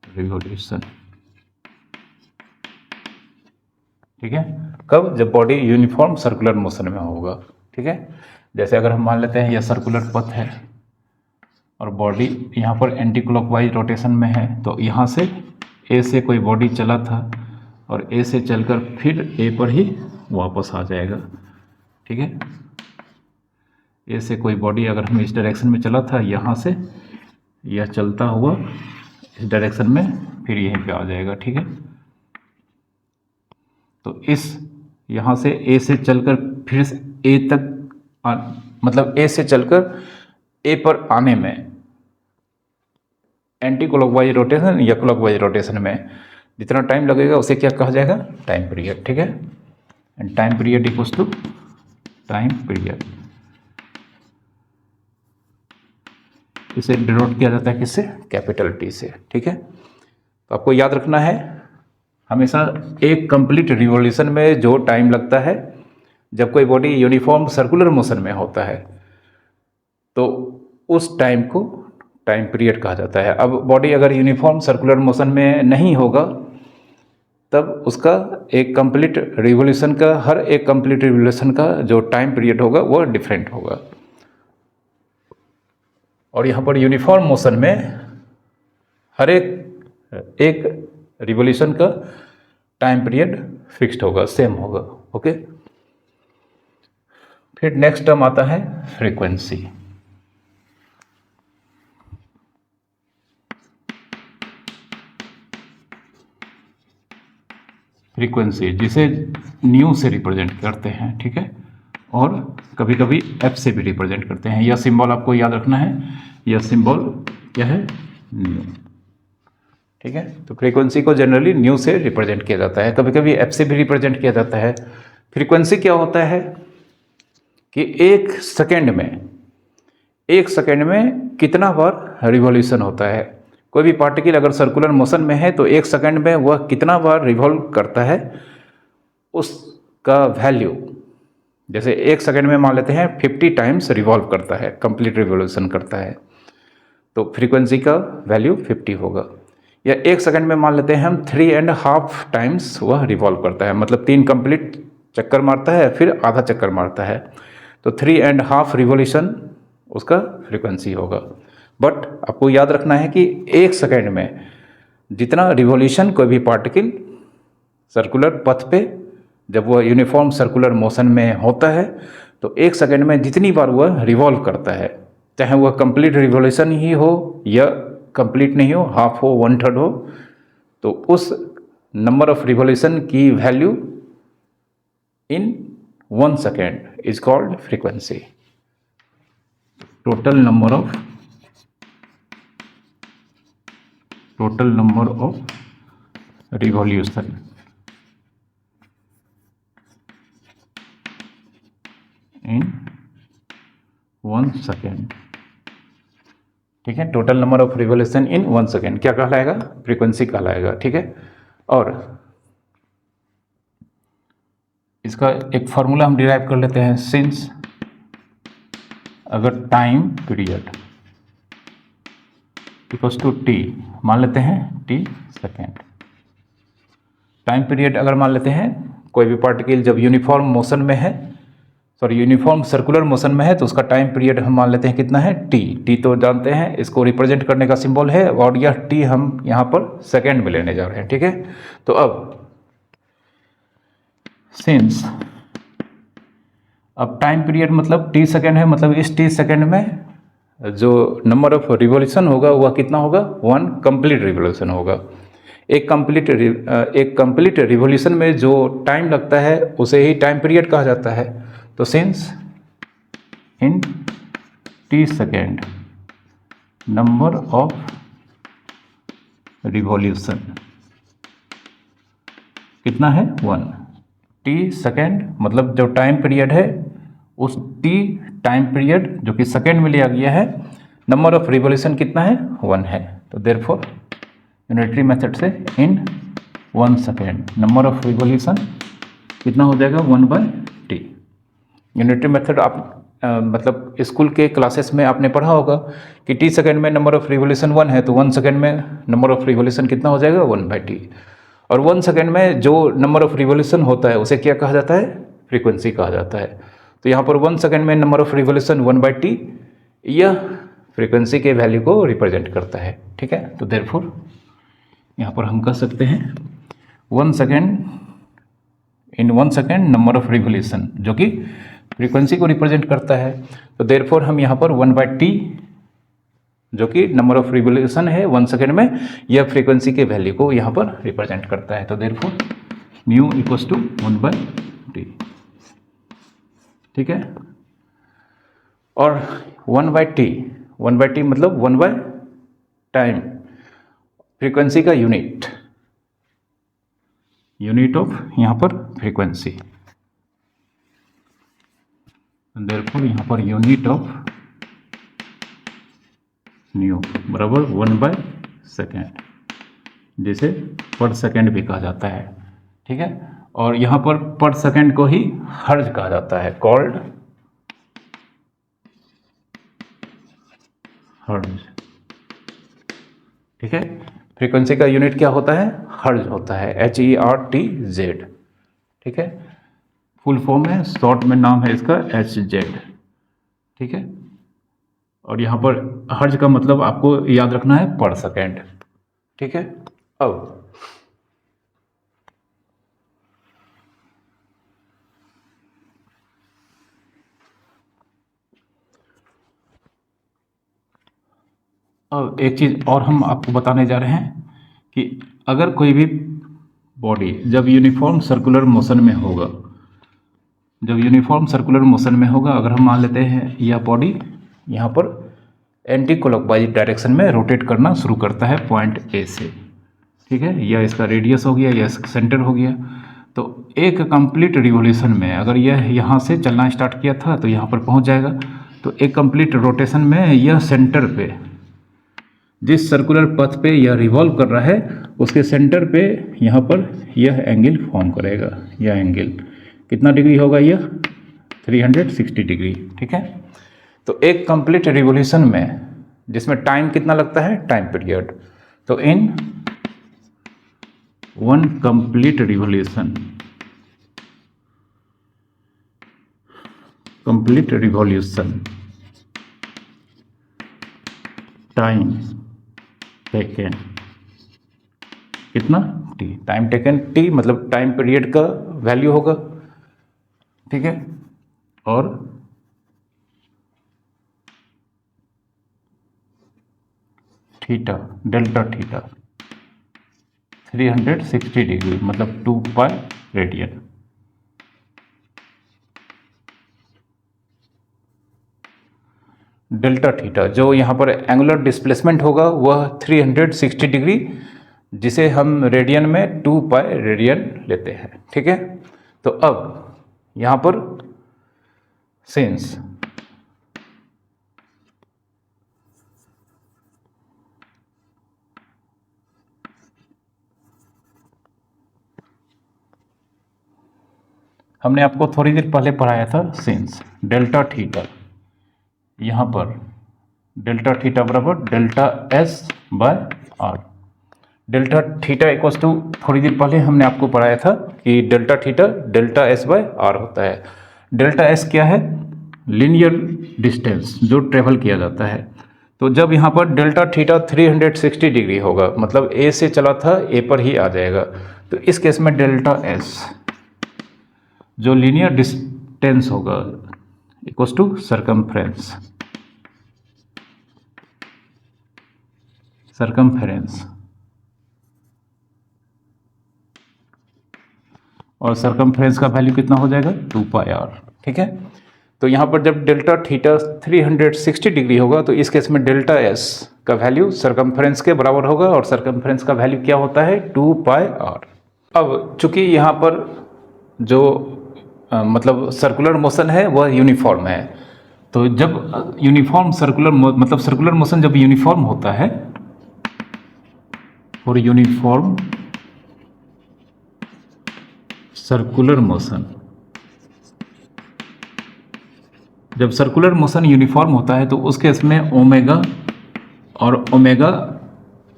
revolution, ठीक है। कब, जब बॉडी यूनिफॉर्म सर्कुलर मोशन में होगा, ठीक है। जैसे अगर हम मान लेते हैं यह सर्कुलर पथ है और बॉडी यहाँ पर एंटी क्लॉकवाइज रोटेशन में है, तो यहाँ से ए से कोई बॉडी चला था और ए से चलकर फिर ए पर ही वापस आ जाएगा, ठीक है। ए से कोई बॉडी अगर हम इस डायरेक्शन में चला था, यहाँ से यह चलता हुआ इस डायरेक्शन में फिर यहीं पे आ जाएगा, ठीक है। तो इस यहाँ से ए से चलकर फिर से ए तक मतलब ए से चलकर ए पर आने में एंटी क्लॉकवाइज रोटेशन या क्लॉकवाइज रोटेशन में जितना टाइम लगेगा उसे क्या कहा जाएगा, टाइम पीरियड, ठीक है। And time period equals to time period, इसे डिनोट किया जाता है किससे, कैपिटल टी से, ठीक है। तो आपको याद रखना है हमेशा एक कंप्लीट रिवॉल्यूशन में जो टाइम लगता है जब कोई बॉडी यूनिफॉर्म सर्कुलर मोशन में होता है तो उस टाइम को टाइम पीरियड कहा जाता है। अब बॉडी अगर यूनिफॉर्म सर्कुलर मोशन में नहीं होगा तब उसका एक कंप्लीट रिवॉल्यूशन का, हर एक कंप्लीट रिवॉल्यूशन का जो टाइम पीरियड होगा वो डिफरेंट होगा। और यहाँ पर यूनिफॉर्म मोशन में हर एक रिवॉल्यूशन का टाइम पीरियड फिक्स्ड होगा, सेम होगा, ओके। फिर नेक्स्ट टर्म आता है फ्रीक्वेंसी। फ्रीक्वेंसी जिसे न्यू से रिप्रेजेंट करते हैं, ठीक है, और कभी कभी एफ से भी रिप्रेजेंट करते हैं। यह सिंबल आपको याद रखना है, यह सिंबल क्या है, न्यू, ठीक है। तो फ्रीक्वेंसी को जनरली न्यू से रिप्रेजेंट किया जाता है, कभी कभी एफ से भी रिप्रेजेंट किया जाता है। फ्रीक्वेंसी क्या होता है कि एक सेकेंड में कितना बार रिवॉल्यूशन होता है। कोई भी पार्टिकल अगर सर्कुलर मोशन में है तो एक सेकेंड में वह कितना बार रिवॉल्व करता है उसका वैल्यू, जैसे एक सेकेंड में मान लेते हैं 50 टाइम्स रिवॉल्व करता है, कंप्लीट रिवॉल्यूशन करता है, तो फ्रीक्वेंसी का वैल्यू 50 होगा। या एक सेकेंड में मान लेते हैं हम 3.5 टाइम्स वह रिवॉल्व करता है, मतलब 3 कंप्लीट चक्कर मारता है फिर आधा चक्कर मारता है, तो 3.5 रिवॉल्यूशन उसका फ्रीक्वेंसी होगा। बट आपको याद रखना है कि एक सेकेंड में जितना रिवॉल्यूशन कोई भी पार्टिकल सर्कुलर पथ पे जब वह यूनिफॉर्म सर्कुलर मोशन में होता है तो एक सेकेंड में जितनी बार वह रिवॉल्व करता है, चाहे वह कंप्लीट रिवॉल्यूशन ही हो या कंप्लीट नहीं हो, हाफ हो, 1/3 हो, तो उस नंबर ऑफ रिवॉल्यूशन की value in 1 second is called frequency. Total number of revolution in 1 second, ठीक है। Total number of revolution in 1 second क्या कहलाएगा, फ्रीक्वेंसी कहलाएगा, ठीक है। और इसका एक फॉर्मूला हम डिराइव कर लेते हैं, सिंस अगर time period equals to t, मान लेते हैं टी सेकेंड, टाइम पीरियड अगर मान लेते हैं कोई भी पार्टिकल जब यूनिफॉर्म मोशन में है, यूनिफॉर्म सर्कुलर मोशन में है तो उसका टाइम पीरियड हम मान लेते हैं कितना है, टी तो जानते हैं, इसको रिप्रेजेंट करने का सिंबल है, और यह टी हम यहाँ पर सेकेंड में लेने जा रहे हैं, ठीक है। तो अब सिंस अब टाइम पीरियड मतलब टी सेकेंड है, मतलब इस टी सेकेंड में जो नंबर ऑफ रिवॉल्यूशन होगा वह कितना होगा, 1 कंप्लीट रिवॉल्यूशन होगा। एक कंप्लीट रिवॉल्यूशन में जो टाइम लगता है उसे ही टाइम पीरियड कहा जाता है। तो since in T second number of revolution कितना है, 1। टी सेकेंड मतलब जो टाइम पीरियड है उस टी टाइम पीरियड जो कि सेकेंड में लिया गया है, नंबर ऑफ रिवॉल्यूशन कितना है, 1 है। तो देयरफॉर यूनिटरी मेथड से इन 1 सेकेंड नंबर ऑफ रिवॉल्यूशन कितना हो जाएगा, 1/t। यूनिटरी मेथड आप मतलब स्कूल के क्लासेस में आपने पढ़ा होगा कि टी सेकेंड में नंबर ऑफ रिवॉल्यूशन 1 है तो 1 सेकेंड में नंबर ऑफ रिवॉल्यूशन कितना हो जाएगा, 1/t। और 1 सेकेंड में जो नंबर ऑफ रिवॉल्यूशन होता है उसे क्या कहा जाता है, फ्रीक्वेंसी कहा जाता है। तो यहाँ पर 1 सेकेंड में नंबर ऑफ रिवॉल्यूशन 1/t यह फ्रीक्वेंसी के वैल्यू को रिप्रेजेंट करता है, ठीक है। तो देयरफॉर यहाँ पर हम कह सकते हैं 1 second in 1 second number of revolution जो कि फ्रीक्वेंसी को रिप्रेजेंट करता है। तो देयरफॉर हम यहाँ पर 1/t जो कि नंबर ऑफ रिवोल्यूशन है 1 सेकेंड में, यह फ्रीक्वेंसी के वैल्यू को यहाँ पर रिप्रेजेंट करता है। तो therefore mu equals to 1/t, ठीक है। और 1/t मतलब 1 बाय टाइम, फ्रीक्वेंसी का यूनिट ऑफ यहाँ पर फ्रीक्वेंसी, देयरफॉर यहाँ पर यूनिट ऑफ न्यू बराबर 1/सेकेंड, जिसे पर सेकेंड भी कहा जाता है, ठीक है। और यहाँ पर सेकेंड को ही हर्ज कहा जाता है, कॉल्ड हर्ज, ठीक है। फ्रीक्वेंसी का यूनिट क्या होता है? हर्ज होता है, HERTZ, ठीक है। फुल फॉर्म है, शॉर्ट में नाम है इसका HZ, ठीक है। और यहाँ पर हर्ज का मतलब आपको याद रखना है पर सेकेंड, ठीक है। अब एक चीज़ और हम आपको बताने जा रहे हैं कि अगर कोई भी बॉडी जब यूनिफॉर्म सर्कुलर मोशन में होगा, अगर हम मान लेते हैं यह बॉडी यहाँ पर एंटी क्लॉकवाइज डायरेक्शन में रोटेट करना शुरू करता है पॉइंट ए से, ठीक है। यह इसका रेडियस हो गया, यह सेंटर हो गया। तो एक कंप्लीट रिवोल्यूशन में अगर यह यहाँ से चलना स्टार्ट किया था तो यहाँ पर पहुँच जाएगा। तो एक कंप्लीट रोटेशन में यह सेंटर पे, जिस सर्कुलर पथ पे यह रिवॉल्व कर रहा है उसके सेंटर पे यहाँ पर यह एंगल फॉर्म करेगा। यह एंगल कितना डिग्री होगा? यह 360 डिग्री, ठीक है। तो एक कंप्लीट रिवोल्यूशन में जिसमें टाइम कितना लगता है? Time period. तो in one complete revolution, time taken कितना? टी। टाइम टेकन टी मतलब टाइम पीरियड का वैल्यू होगा, ठीक है। और थीटा, डेल्टा थीटा 360 डिग्री मतलब 2 पाई रेडियन। डेल्टा थीटा जो यहाँ पर एंगुलर डिस्प्लेसमेंट होगा वह 360 डिग्री, जिसे हम रेडियन में 2 पाई रेडियन लेते हैं, ठीक है। तो अब यहाँ पर सिंस हमने आपको थोड़ी देर पहले पढ़ाया था सिंस डेल्टा थीटा, यहाँ पर डेल्टा थीटा बराबर delta S by r. Delta theta equals to, थोड़ी देर पहले हमने आपको पढ़ाया था कि delta theta delta S by r होता है। डेल्टा एस क्या है? लीनियर डिस्टेंस जो ट्रेवल किया जाता है। तो जब यहाँ पर डेल्टा थीटा 360 डिग्री होगा मतलब ए से चला था ए पर ही आ जाएगा। तो इस केस में डेल्टा एस जो लीनियर डिस्टेंस होगा इक्वल्स टू सरकमफ्रेंस, और सरकमफ्रेंस का वैल्यू कितना हो जाएगा? 2 पाई आर, ठीक है। तो यहाँ पर जब डेल्टा थीटा 360 डिग्री होगा तो इस केस में डेल्टा एस का वैल्यू सरकमफ्रेंस के बराबर होगा, और सरकमफ्रेंस का वैल्यू क्या होता है? 2 पाई आर। अब चूंकि यहाँ पर जो मतलब सर्कुलर मोशन है वह यूनिफॉर्म है, तो जब यूनिफॉर्म सर्कुलर मोशन जब यूनिफॉर्म होता है, और यूनिफॉर्म सर्कुलर मोशन, जब सर्कुलर मोशन यूनिफॉर्म होता है तो उस केस में ओमेगा और ओमेगा,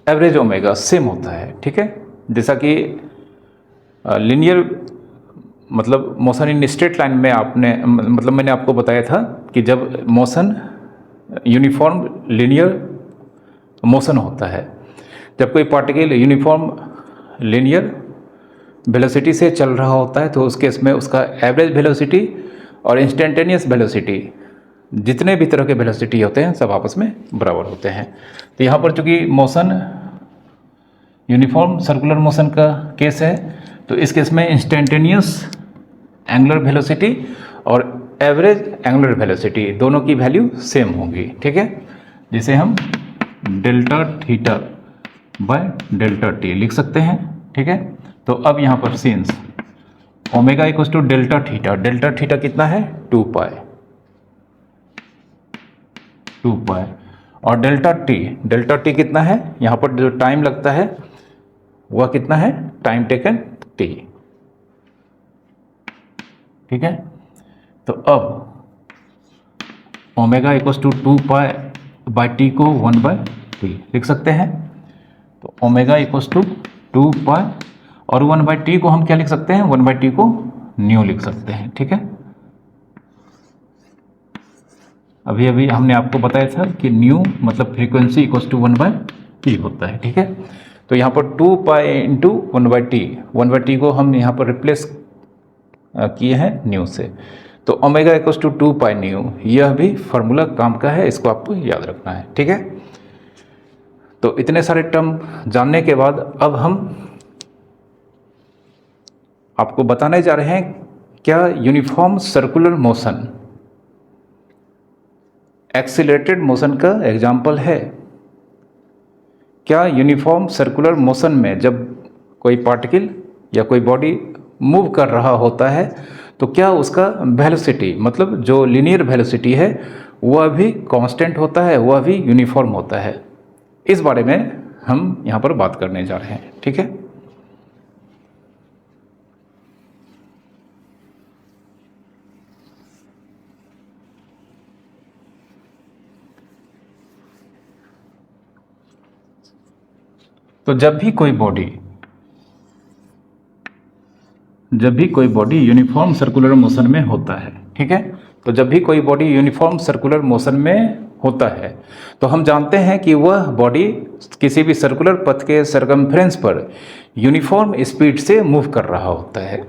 एवरेज ओमेगा सेम होता है, ठीक है। जैसा कि लीनियर मतलब मोशन इन स्ट्रेट लाइन में आपने मतलब मैंने आपको बताया था कि जब मोशन यूनिफॉर्म लीनियर मोशन होता है, जब कोई पार्टिकल यूनिफॉर्म लीनियर वेलोसिटी से चल रहा होता है तो उस केस में उसका एवरेज वेलोसिटी और इंस्टेंटेनियस वेलोसिटी जितने भी तरह के वेलोसिटी होते हैं सब आपस में बराबर होते हैं। तो यहाँ पर चूंकि मोशन यूनिफॉर्म सर्कुलर मोशन का केस है, तो इस केस में इंस्टेंटेनियस एंगुलर वेलोसिटी और एवरेज एंगुलर वेलोसिटी दोनों की वैल्यू सेम होगी, ठीक है, जिसे हम delta theta by delta t लिख सकते हैं, ठीक है। तो अब यहाँ पर since omega equals to delta theta कितना है 2 पाई और डेल्टा टी कितना है, यहाँ पर जो टाइम लगता है वह कितना है, टाइम टेकन टी, ठीक है। तो अब omega equals to 2 pi by t को 1 बाई टी लिख सकते हैं। तो ओमेगा इक्वल्स टू 2 पाई और 1 बाई टी को हम क्या लिख सकते हैं, 1 बाई टी को न्यू लिख सकते हैं, ठीक है। अभी अभी हमने आपको बताया था कि न्यू मतलब frequency equals to 1 by t होता है, ठीक है। तो यहाँ पर 2 पाई इंटू 1 बाई टी को हम यहाँ पर रिप्लेस किए हैं न्यू से। तो omega equals to 2 pi nu, यह भी फार्मूला काम का है, इसको आपको याद रखना है, ठीक है। तो इतने सारे टर्म जानने के बाद अब हम आपको बताने जा रहे हैं क्या uniform circular motion accelerated motion का एग्जाम्पल है। क्या यूनिफॉर्म सर्कुलर मोशन में जब कोई पार्टिकल या कोई बॉडी मूव कर रहा होता है तो क्या उसका वेलोसिटी मतलब जो लीनियर वेलोसिटी है वह भी कांस्टेंट होता है, वह भी यूनिफॉर्म होता है। इस बारे में हम यहाँ पर बात करने जा रहे हैं, ठीक है। तो जब भी कोई बॉडी यूनिफॉर्म सर्कुलर मोशन में होता है, ठीक है। तो जब भी कोई बॉडी यूनिफॉर्म सर्कुलर मोशन में होता है तो हम जानते हैं कि वह बॉडी किसी भी सर्कुलर पथ के सरकमफ्रेंस पर यूनिफॉर्म स्पीड से मूव कर रहा होता है,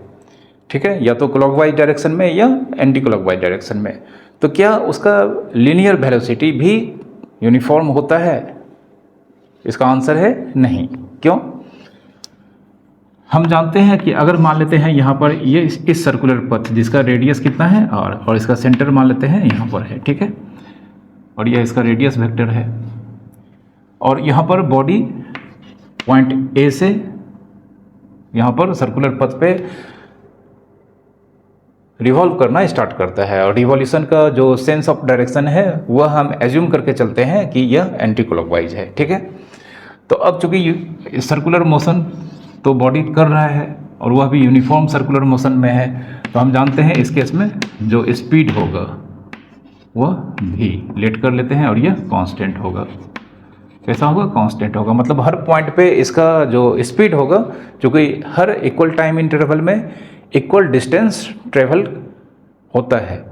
ठीक है, या तो क्लॉकवाइज डायरेक्शन में या एंटी क्लॉकवाइज डायरेक्शन में। तो क्या उसका लीनियर वेलोसिटी भी यूनिफॉर्म होता है? इसका आंसर है नहीं। क्यों? हम जानते हैं कि अगर मान लेते हैं यहाँ पर ये इस सर्कुलर पथ जिसका रेडियस कितना है और इसका सेंटर मान लेते हैं यहाँ पर है, ठीक है, और यह इसका रेडियस वेक्टर है, और यहाँ पर बॉडी पॉइंट ए से यहाँ पर सर्कुलर पथ पे रिवॉल्व करना स्टार्ट करता है, और रिवॉल्यूशन का जो सेंस ऑफ डायरेक्शन है वह हम एज्यूम करके चलते हैं कि यह एंटी क्लॉकवाइज है, ठीक है। तो अब चूंकि सर्कुलर मोशन तो बॉडी कर रहा है और वह भी यूनिफॉर्म सर्कुलर मोशन में है, तो हम जानते हैं इस केस में जो स्पीड होगा वह भी लेट कर लेते हैं और यह कांस्टेंट होगा। कैसा होगा? कांस्टेंट होगा। मतलब हर पॉइंट पे इसका जो स्पीड होगा, चूँकि हर इक्वल टाइम इंटरवल में इक्वल डिस्टेंस ट्रेवल होता है,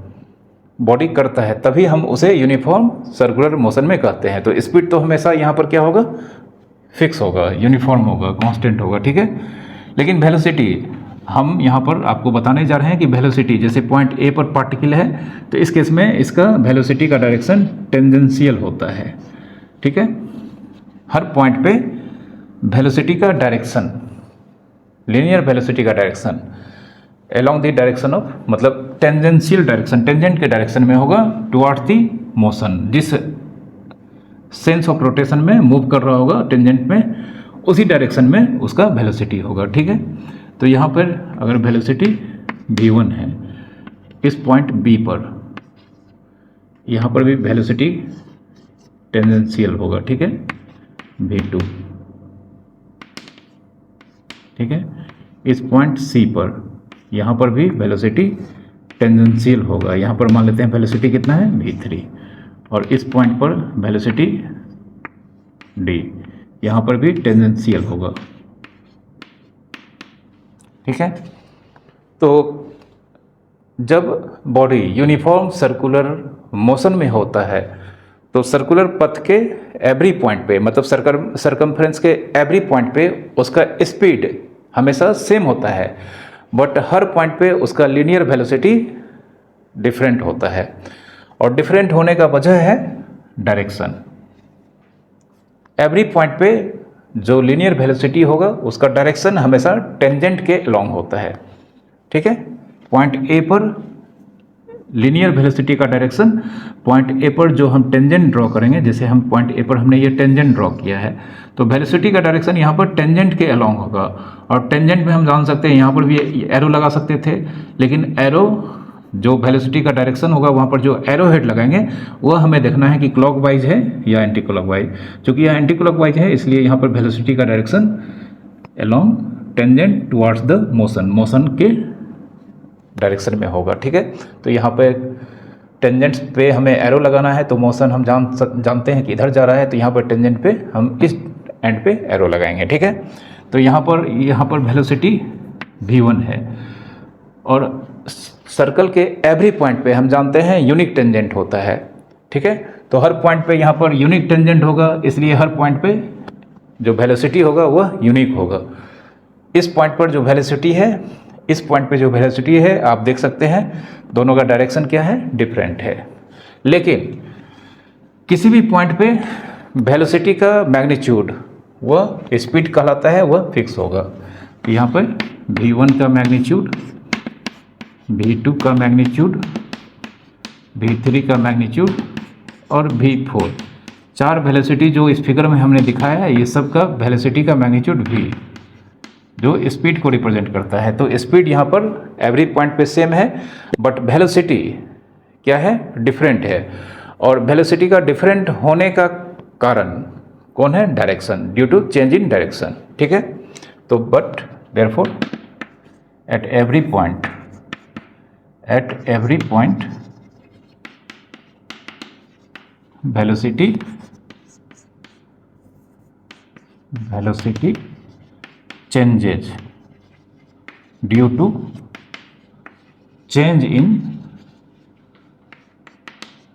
बॉडी करता है, तभी हम उसे यूनिफॉर्म सर्कुलर मोशन में कहते हैं। तो स्पीड तो हमेशा यहाँ पर क्या होगा? फिक्स होगा, यूनिफॉर्म होगा, कांस्टेंट होगा, ठीक है। लेकिन वेलोसिटी हम यहाँ पर आपको बताने जा रहे हैं कि वेलोसिटी जैसे पॉइंट ए पर पार्टिकल है तो इस केस में इसका वेलोसिटी का डायरेक्शन टेंजेंशियल होता है, ठीक है। हर पॉइंट पे वेलोसिटी का डायरेक्शन, लीनियर वेलोसिटी का direction along the direction of मतलब टेंजेंशियल डायरेक्शन, टेंजेंट के डायरेक्शन में होगा टुवर्ड्स द मोशन। जिस सेंस ऑफ रोटेशन में मूव कर रहा होगा टेंजेंट में, उसी डायरेक्शन में उसका वेलोसिटी होगा, ठीक है। तो यहाँ पर अगर वेलोसिटी v1 है इस पॉइंट b पर, यहाँ पर भी वेलोसिटी टेंजेंशियल होगा, ठीक है, v2, ठीक है। इस पॉइंट c पर यहाँ पर भी वेलोसिटी टेंजेंशियल होगा, यहाँ पर मान लेते हैं वेलोसिटी कितना है v3, और इस पॉइंट पर वेलोसिटी d, यहाँ पर भी टेंजेंशियल होगा, ठीक है। तो जब बॉडी यूनिफॉर्म सर्कुलर मोशन में होता है तो सर्कुलर पथ के एवरी पॉइंट पे मतलब सरकमफ्रेंस के एवरी पॉइंट पे उसका स्पीड हमेशा सेम होता है, बट हर पॉइंट पे उसका लीनियर वेलोसिटी डिफरेंट होता है। और डिफरेंट होने का वजह है डायरेक्शन। एवरी पॉइंट पे जो लीनियर वेलोसिटी होगा उसका डायरेक्शन हमेशा टेंजेंट के अलोंग होता है, ठीक है। पॉइंट ए पर लीनियर वेलोसिटी का डायरेक्शन, पॉइंट ए पर जो हम टेंजेंट ड्रॉ करेंगे, जैसे हम पॉइंट ए पर हमने ये टेंजेंट ड्रॉ किया है, तो वेलोसिटी का डायरेक्शन यहाँ पर टेंजेंट के अलोंग होगा। और टेंजेंट में हम जान सकते हैं, यहाँ पर भी एरो लगा सकते थे, लेकिन एरो जो वेलोसिटी का डायरेक्शन होगा वहाँ पर जो एरो हेड लगाएंगे वह हमें देखना है कि क्लॉकवाइज है या एंटी क्लॉकवाइज। चूँकि यह एंटी क्लॉकवाइज है इसलिए यहाँ पर वेलोसिटी का direction along tangent towards the motion के डायरेक्शन में होगा, ठीक है। तो यहाँ पे टेंजेंट्स पे हमें एरो लगाना है, तो मोशन हम जानते हैं कि इधर जा रहा है, तो यहाँ पर टेंजेंट पे हम इस एंड पे एरो लगाएंगे, ठीक है। तो यहाँ पर वेलोसिटी v1 है, और सर्कल के एवरी पॉइंट पे हम जानते हैं यूनिक टेंजेंट होता है, ठीक है। तो हर पॉइंट पे यहाँ पर यूनिक टेंजेंट होगा, इसलिए हर पॉइंट पे जो वेलोसिटी होगा वह यूनिक होगा। इस पॉइंट पर जो वेलोसिटी है, इस पॉइंट पे जो वेलोसिटी है, आप देख सकते हैं दोनों का डायरेक्शन क्या है, डिफरेंट है। लेकिन किसी भी पॉइंट पे वेलोसिटी का मैग्नीट्यूड वह स्पीड कहलाता है, वह फिक्स होगा। तो यहाँ पर v1 का मैग्नीट्यूड, v2 का मैग्नीट्यूड, v3 का मैग्नीट्यूड और v4, 4 वेलोसिटी जो इस फिगर में हमने दिखाया है, ये सब का वेलोसिटी का मैग्नीट्यूड v जो स्पीड को रिप्रेजेंट करता है। तो स्पीड यहाँ पर एवरी पॉइंट पे सेम है, बट वेलोसिटी क्या है, डिफरेंट है। और वेलोसिटी का डिफरेंट होने का कारण कौन है, direction, due to change in direction, ठीक है। तो but therefore at every point velocity changes due to change in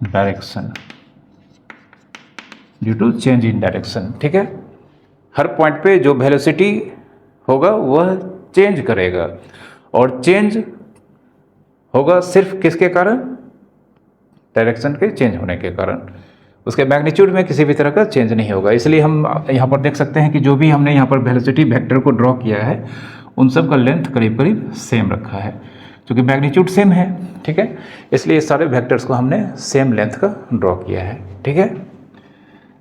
direction, ठीक है। हर पॉइंट पे जो वेलोसिटी होगा वह चेंज करेगा, और चेंज होगा सिर्फ किसके कारण, डायरेक्शन के चेंज होने के कारण। उसके मैग्नीट्यूड में किसी भी तरह का चेंज नहीं होगा। इसलिए हम यहाँ पर देख सकते हैं कि जो भी हमने यहाँ पर वेलोसिटी वेक्टर को ड्रॉ किया है उन सब का लेंथ करीब करीब सेम रखा है, क्योंकि मैग्नीट्यूड सेम है, ठीक है। इसलिए सारे वेक्टर्स को हमने सेम लेंथ का ड्रॉ किया है, ठीक है।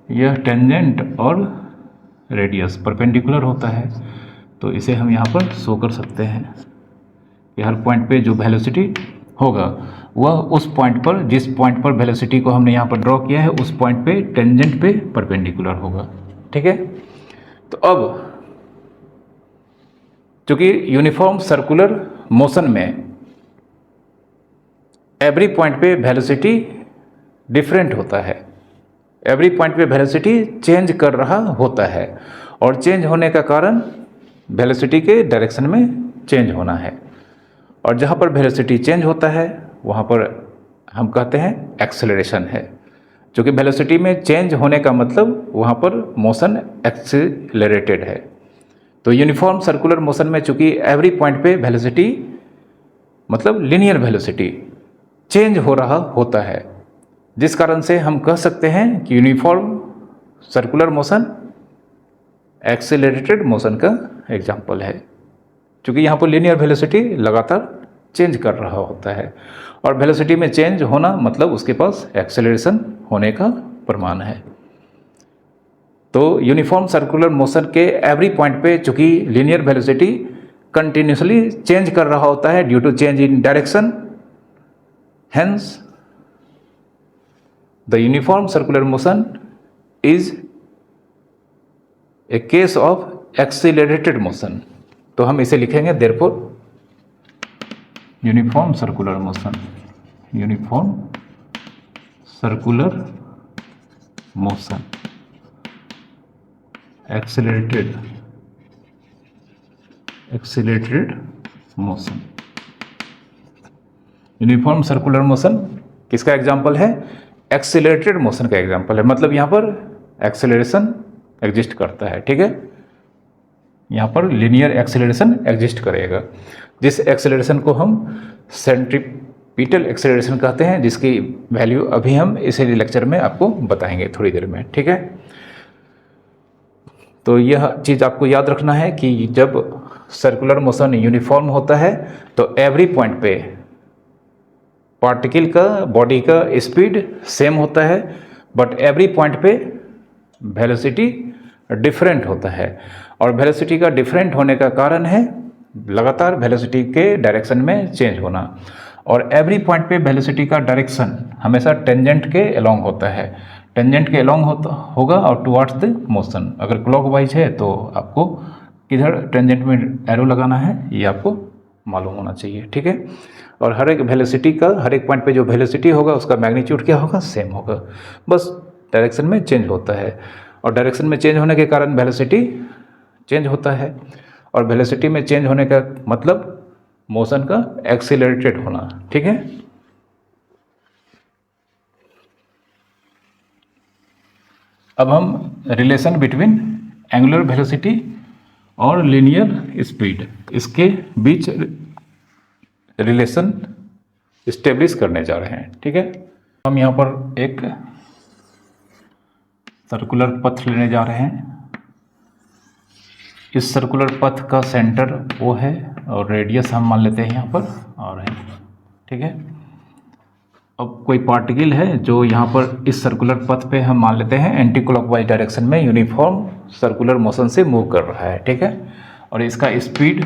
यह टेंजेंट और रेडियस परपेंडिकुलर होता है, तो इसे हम यहाँ पर शो कर सकते हैं कि हर पॉइंट पे जो वेलोसिटी होगा वह उस पॉइंट पर, जिस पॉइंट पर वेलोसिटी को हमने यहाँ पर ड्रॉ किया है, उस पॉइंट पे टेंजेंट पे परपेंडिकुलर होगा, ठीक है। तो अब चूंकि यूनिफॉर्म सर्कुलर मोशन में एवरी पॉइंट पे वेलोसिटी डिफरेंट होता है, एवरी पॉइंट पे वेलोसिटी चेंज कर रहा होता है, और चेंज होने का कारण वेलोसिटी के डायरेक्शन में चेंज होना है। और जहाँ पर वेलोसिटी चेंज होता है वहाँ पर हम कहते हैं एक्सेलरेशन है। क्योंकि वेलोसिटी में चेंज होने का मतलब वहाँ पर मोशन एक्सेलरेटेड है। तो यूनिफॉर्म सर्कुलर मोशन में चूंकि एवरी पॉइंट पे वेलोसिटी मतलब लीनियर वेलोसिटी चेंज हो रहा होता है, जिस कारण से हम कह सकते हैं कि uniform circular motion accelerated motion का एग्जाम्पल है। क्योंकि यहाँ पर लीनियर वेलोसिटी लगातार चेंज कर रहा होता है, और वेलोसिटी में चेंज होना मतलब उसके पास एक्सेलरेशन होने का प्रमाण है। तो यूनिफॉर्म सर्कुलर मोशन के एवरी पॉइंट पे चूंकि लीनियर वेलोसिटी कंटिन्यूसली चेंज कर रहा होता है due to change in direction, hence the uniform circular motion is a case of accelerated motion. तो हम इसे लिखेंगे therefore uniform circular motion, uniform circular motion accelerated motion. Uniform circular motion किसका example है, एक्सेलरेटेड मोशन का example है। मतलब यहाँ पर एक्सेलरेशन एग्जिस्ट करता है, ठीक है। यहाँ पर लीनियर एक्सेलरेशन एग्जिस्ट करेगा, जिस एक्सेलरेशन को हम सेंट्रीपिटल एक्सेलरेशन कहते हैं, जिसकी वैल्यू अभी हम इसी लेक्चर में आपको बताएंगे थोड़ी देर में, ठीक है। तो यह चीज़ आपको याद रखना है कि जब सर्कुलर मोशन यूनिफॉर्म होता है तो एवरी पॉइंट पे पार्टिकल का बॉडी का स्पीड सेम होता है, बट एवरी पॉइंट पे वेलोसिटी डिफरेंट होता है। और वेलोसिटी का डिफरेंट होने का कारण है लगातार वेलोसिटी के डायरेक्शन में चेंज होना। और एवरी पॉइंट पे वेलोसिटी का डायरेक्शन हमेशा टेंजेंट के अलोंग होता है, टेंजेंट के अलोंग होगा और टुवर्ड्स द मोशन। अगर क्लॉकवाइज है तो आपको किधर टेंजेंट में एरो लगाना है ये आपको मालूम होना चाहिए, ठीक है। और हर एक वेलोसिटी का, हर एक पॉइंट पे जो वेलोसिटी होगा उसका मैग्नीट्यूड क्या होगा, सेम होगा, बस डायरेक्शन में चेंज होता है। और डायरेक्शन में चेंज होने के कारण वेलोसिटी चेंज होता है, और वेलोसिटी में चेंज होने का मतलब मोशन का एक्सीलरेटेड होना, ठीक है। अब हम रिलेशन बिटवीन एंगुलर वेलोसिटी और लीनियर स्पीड, इसके बीच रिलेशन इस्टेब्लिश करने जा रहे हैं, ठीक है। हम यहाँ पर एक सर्कुलर पथ लेने जा रहे हैं। इस सर्कुलर पथ का सेंटर वो है और रेडियस हम मान लेते हैं यहाँ पर और है, ठीक है। अब कोई पार्टिकल है जो यहाँ पर इस सर्कुलर पथ पे हम मान लेते हैं एंटी क्लॉकवाइज डायरेक्शन में यूनिफॉर्म सर्कुलर मोशन से मूव कर रहा है, ठीक है। और इसका स्पीड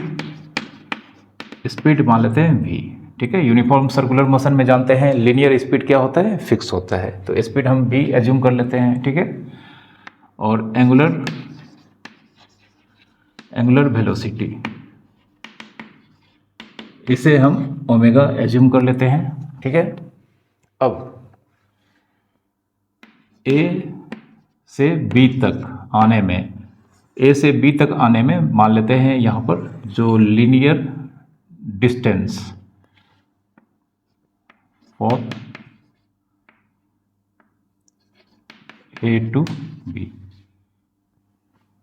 मान लेते हैं v, ठीक है। यूनिफॉर्म सर्कुलर मोशन में जानते हैं लीनियर स्पीड क्या होता है, फिक्स होता है, तो स्पीड हम v एज्यूम कर लेते हैं, ठीक है। और एंगुलर वेलोसिटी इसे हम ओमेगा एज्यूम कर लेते हैं, ठीक है। अब A से B तक आने में मान लेते हैं यहाँ पर जो linear distance for A to B,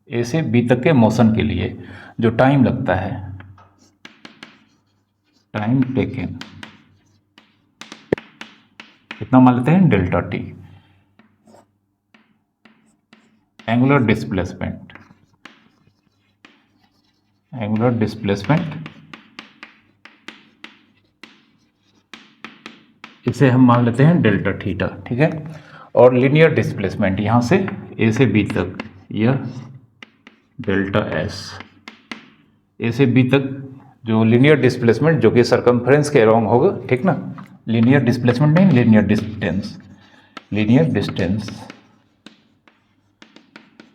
A से B तक के मोशन के लिए जो टाइम लगता है, टाइम टेकन कितना मान लेते हैं, डेल्टा टी। एंगुलर डिस्प्लेसमेंट इसे हम मान लेते हैं डेल्टा थीटा, ठीक है। और लीनियर डिस्प्लेसमेंट यहाँ से A से B तक यह डेल्टा एस। A से B तक जो लीनियर डिस्प्लेसमेंट जो कि सरकमफ्रेंस के अलोंग होगा, ठीक ना। लीनियर डिस्प्लेसमेंट नहीं, लीनियर डिस्टेंस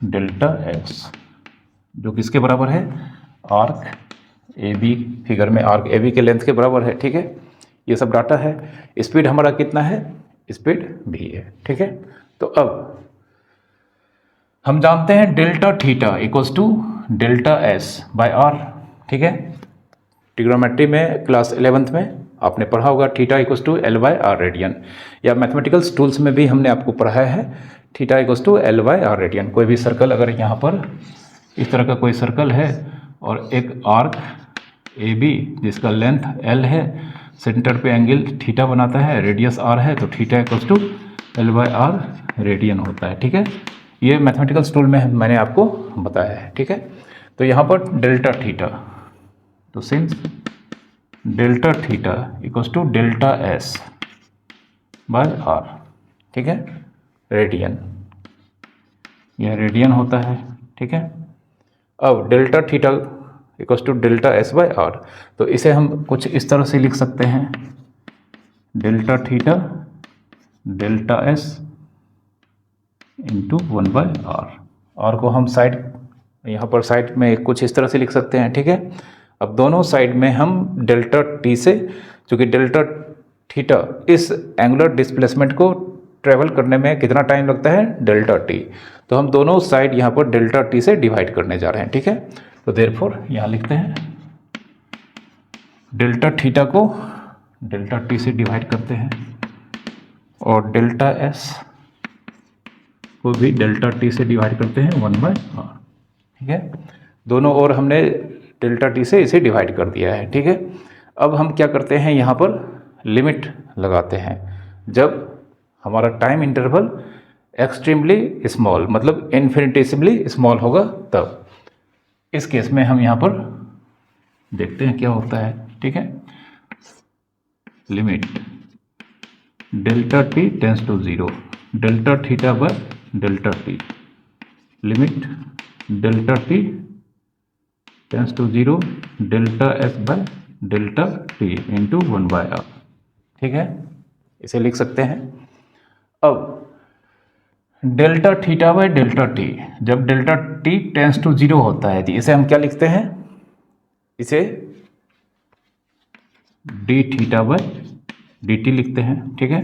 डेल्टा एक्स जो किसके बराबर है, आर्क ए बी, फिगर में आर्क ए बी के लेंथ के बराबर है, ठीक है। ये सब डाटा है। स्पीड हमारा कितना है, स्पीड भी है, ठीक है। तो अब हम जानते हैं delta theta equals to delta S by are, ठीक है। ट्रिग्नोमेट्री में क्लास 11th में आपने पढ़ा होगा theta equals to l by r radian, या मैथमेटिकल टूल्स में भी हमने आपको पढ़ाया है theta equals to l by r radian. कोई भी सर्कल अगर यहाँ पर इस तरह का कोई सर्कल है और एक आर्क ए बी जिसका लेंथ एल है, सेंटर पे एंगल थीटा बनाता है, रेडियस आर है, तो theta equals to l by r radian होता है, ठीक है। ये मैथमेटिकल टूल में मैंने आपको बताया है, ठीक है। तो यहाँ पर डेल्टा थीटा, तो since delta theta equals to delta S by are, ठीक है, रेडियन, यह रेडियन होता है, ठीक है। अब delta theta equals to delta S by are, तो इसे हम कुछ इस तरह से लिख सकते हैं, delta theta delta s into 1 by r को हम साइड, यहाँ पर साइड में कुछ इस तरह से लिख सकते हैं, ठीक है। अब दोनों साइड में हम डेल्टा टी से, चूँकि डेल्टा थीटा इस एंगुलर डिस्प्लेसमेंट को ट्रेवल करने में कितना टाइम लगता है, डेल्टा टी, तो हम दोनों साइड यहाँ पर डेल्टा टी से डिवाइड करने जा रहे हैं, ठीक है। तो देयरफॉर यहाँ लिखते हैं डेल्टा थीटा को डेल्टा टी से डिवाइड करते हैं और डेल्टा एस को भी डेल्टा टी से डिवाइड करते हैं 1 बाय आर, ठीक है। दोनों ओर हमने डेल्टा टी से इसे डिवाइड कर दिया है, ठीक है। अब हम क्या करते हैं, यहाँ पर लिमिट लगाते हैं जब हमारा टाइम इंटरवल एक्सट्रीमली स्मॉल मतलब इन्फिनिटेसिमली स्मॉल होगा तब। इस केस में हम यहाँ पर देखते हैं क्या होता है। ठीक है, limit delta T tends to 0 delta theta by delta t, limit delta T tends to 0 delta S by delta t into 1/r। ठीक है, इसे लिख सकते हैं। अब delta theta by delta t, जब डेल्टा टी टेंस टू 0 होता है तो इसे हम क्या लिखते हैं, इसे d theta by d t लिखते हैं। ठीक है,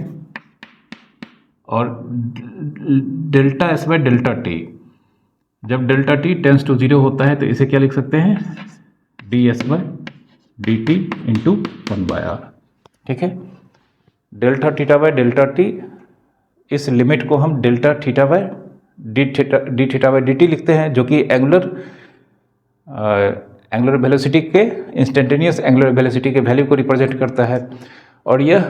और delta S by delta t, जब डेल्टा टी टेंस टू 0 होता है तो इसे क्या लिख सकते हैं, d s by d t into 1/r। ठीक है, delta theta by delta t, इस लिमिट को हम delta theta by d theta by d t लिखते हैं, जो कि एंगुलर वेलोसिटी के इंस्टेंटेनियस एंगुलर वेलोसिटी के वैल्यू को रिप्रेजेंट करता है, और यह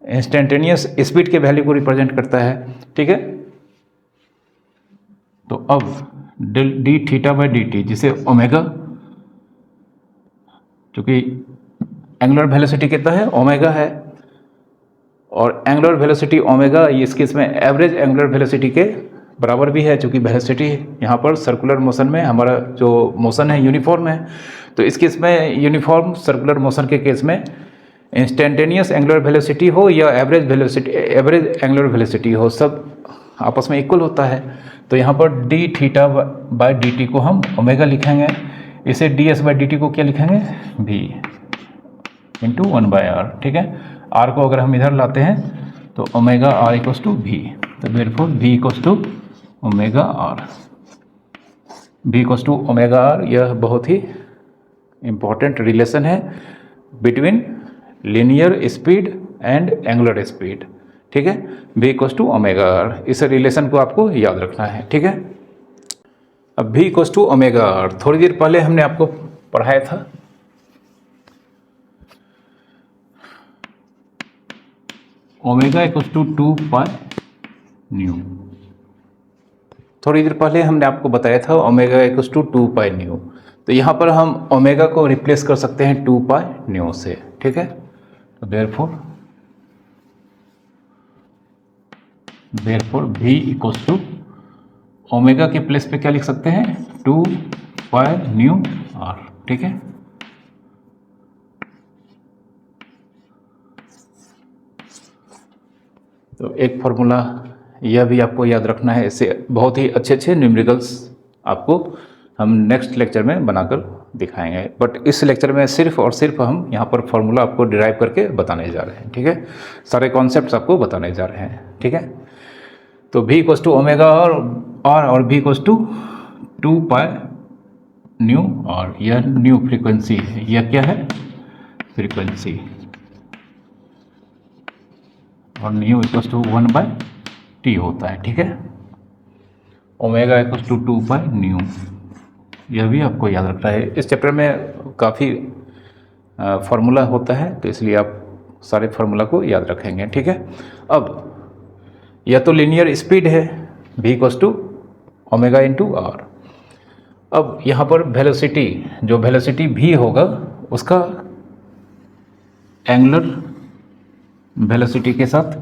इंस्टेंटेनियस स्पीड के वैल्यू को रिप्रेजेंट करता है। ठीक है, तो अब D theta by d T, जिसे ओमेगा, चूँकि एंगुलर वेलोसिटी कितना है, ओमेगा है, और एंगुलर वेलोसिटी ओमेगा इस केस में एवरेज एंगुलर वेलोसिटी के बराबर भी है, चूँकि वेलोसिटी यहाँ पर सर्कुलर मोशन में हमारा जो मोशन है यूनिफॉर्म है, तो इस केस में यूनिफॉर्म सर्कुलर मोशन के केस में इंस्टेंटेनियस एंगुलर वेलोसिटी हो या एवरेज एंगुलर वेलोसिटी हो, सब आपस में इक्वल होता है। तो यहाँ पर d theta by d t को हम ओमेगा लिखेंगे, इसे d s by d t को क्या लिखेंगे, भी इंटू 1/r। ठीक है, r को अगर हम इधर लाते हैं तो ओमेगा r इक्वल्स टू भी, तो therefore v equals to omega r, v equals to omega r। यह बहुत ही इम्पॉर्टेंट रिलेशन है between linear speed and angular speed. ठीक है, v equals to omega r, इस रिलेशन को आपको याद रखना है। ठीक है, अब v equals to omega r थोड़ी देर पहले हमने आपको पढ़ाया था। Omega equals to 2 pi nu, थोड़ी देर पहले हमने आपको बताया था omega equals to 2 pi new, तो यहाँ पर हम ओमेगा को रिप्लेस कर सकते हैं 2 पाई न्यू से। ठीक है, तो therefore v equals to omega के प्लेस पे क्या लिख सकते हैं, 2 पाई न्यू r। ठीक है, तो एक फॉर्मूला यह भी आपको याद रखना है। इससे बहुत ही अच्छे अच्छे न्यूमेरिकल्स आपको हम नेक्स्ट लेक्चर में बनाकर दिखाएंगे, बट इस लेक्चर में सिर्फ और सिर्फ हम यहाँ पर फॉर्मूला आपको डिराइव करके बताने जा रहे हैं। ठीक है, सारे कॉन्सेप्ट्स आपको बताने जा रहे हैं। ठीक है, तो v इक्वल्स टू ओमेगा और v equals to 2 pi nu, और यह न्यू फ्रीक्वेंसी है, यह क्या है, फ्रीक्वेंसी, और न्यू इक्वल्स टू 1/t होता है। ठीक है, omega equals to 2 pi nu, यह भी आपको याद रखना है। इस चैप्टर में काफ़ी फार्मूला होता है, तो इसलिए आप सारे फार्मूला को याद रखेंगे। ठीक है, अब यह तो लीनियर स्पीड है, v equals to omega into r। अब यहाँ पर वेलोसिटी, जो वेलोसिटी v होगा उसका एंगुलर वेलोसिटी के साथ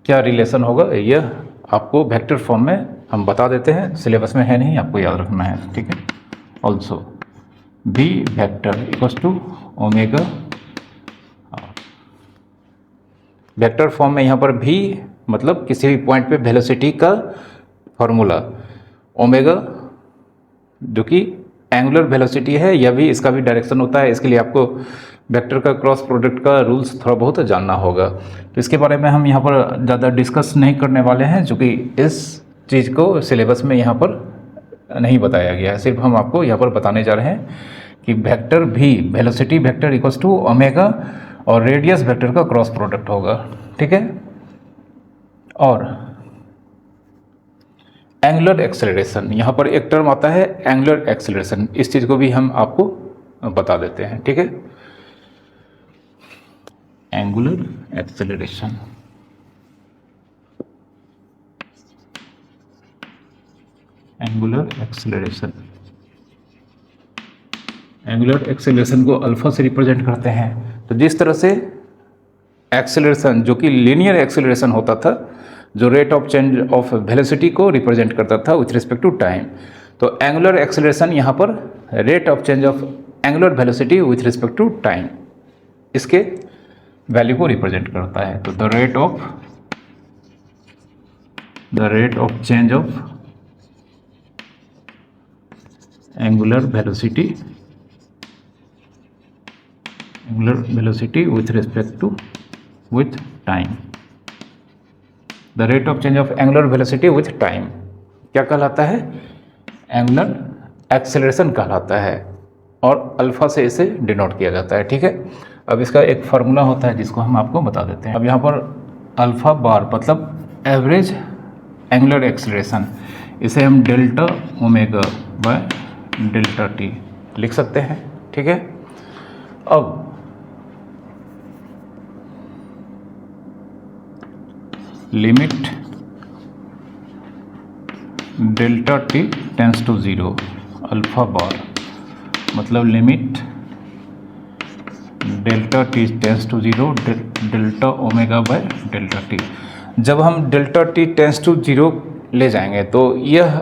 क्या रिलेशन होगा, यह आपको वेक्टर फॉर्म में हम बता देते हैं, सिलेबस में है नहीं, आपको याद रखना है। ठीक है, also v vector equals to omega, vector form में यहाँ पर v मतलब किसी भी पॉइंट पे वेलोसिटी का फॉर्मूला, ओमेगा जो कि एंगुलर वेलोसिटी है, यह भी, इसका भी डायरेक्शन होता है। इसके लिए आपको वेक्टर का क्रॉस प्रोडक्ट का रूल्स थोड़ा बहुत जानना होगा, तो इसके बारे में हम यहाँ पर ज़्यादा डिस्कस नहीं करने वाले हैं, क्योंकि इस चीज़ को सिलेबस में यहाँ पर नहीं बताया गया है। सिर्फ हम आपको यहाँ पर बताने जा रहे हैं कि वेक्टर भी, velocity vector equals to omega और रेडियस वेक्टर का क्रॉस प्रोडक्ट होगा। ठीक है, और एंगुलर एक्सेलरेशन, यहाँ पर एक टर्म आता है एंगुलर एक्सेलरेशन, इस चीज़ को भी हम आपको बता देते हैं। ठीक है, angular acceleration. Angular acceleration, angular acceleration को अल्फा से रिप्रेजेंट करते हैं। तो जिस तरह से एक्सेलरेशन जो कि लीनियर एक्सेलरेशन होता था, जो rate of change of velocity को रिप्रेजेंट करता था विथ रिस्पेक्ट टू टाइम, तो एंगुलर एक्सेलरेशन यहाँ पर rate of change of angular velocity with respect to time, इसके वैल्यू को रिप्रेजेंट करता है। तो the rate of change of angular velocity with respect to with time, the rate of change of angular velocity with time क्या कहलाता है? Angular acceleration कहलाता है, और अल्फा से इसे डिनोट किया जाता है। ठीक है, अब इसका एक फार्मूला होता है जिसको हम आपको बता देते हैं। अब यहाँ पर अल्फा बार मतलब एवरेज एंगुलर एक्सेलरेशन, इसे हम delta omega by delta t लिख सकते हैं। ठीक है, अब limit delta T tends to zero, alpha bar मतलब limit delta T tends to zero delta omega by delta t. जब हम delta T tends to zero ले जाएंगे तो यह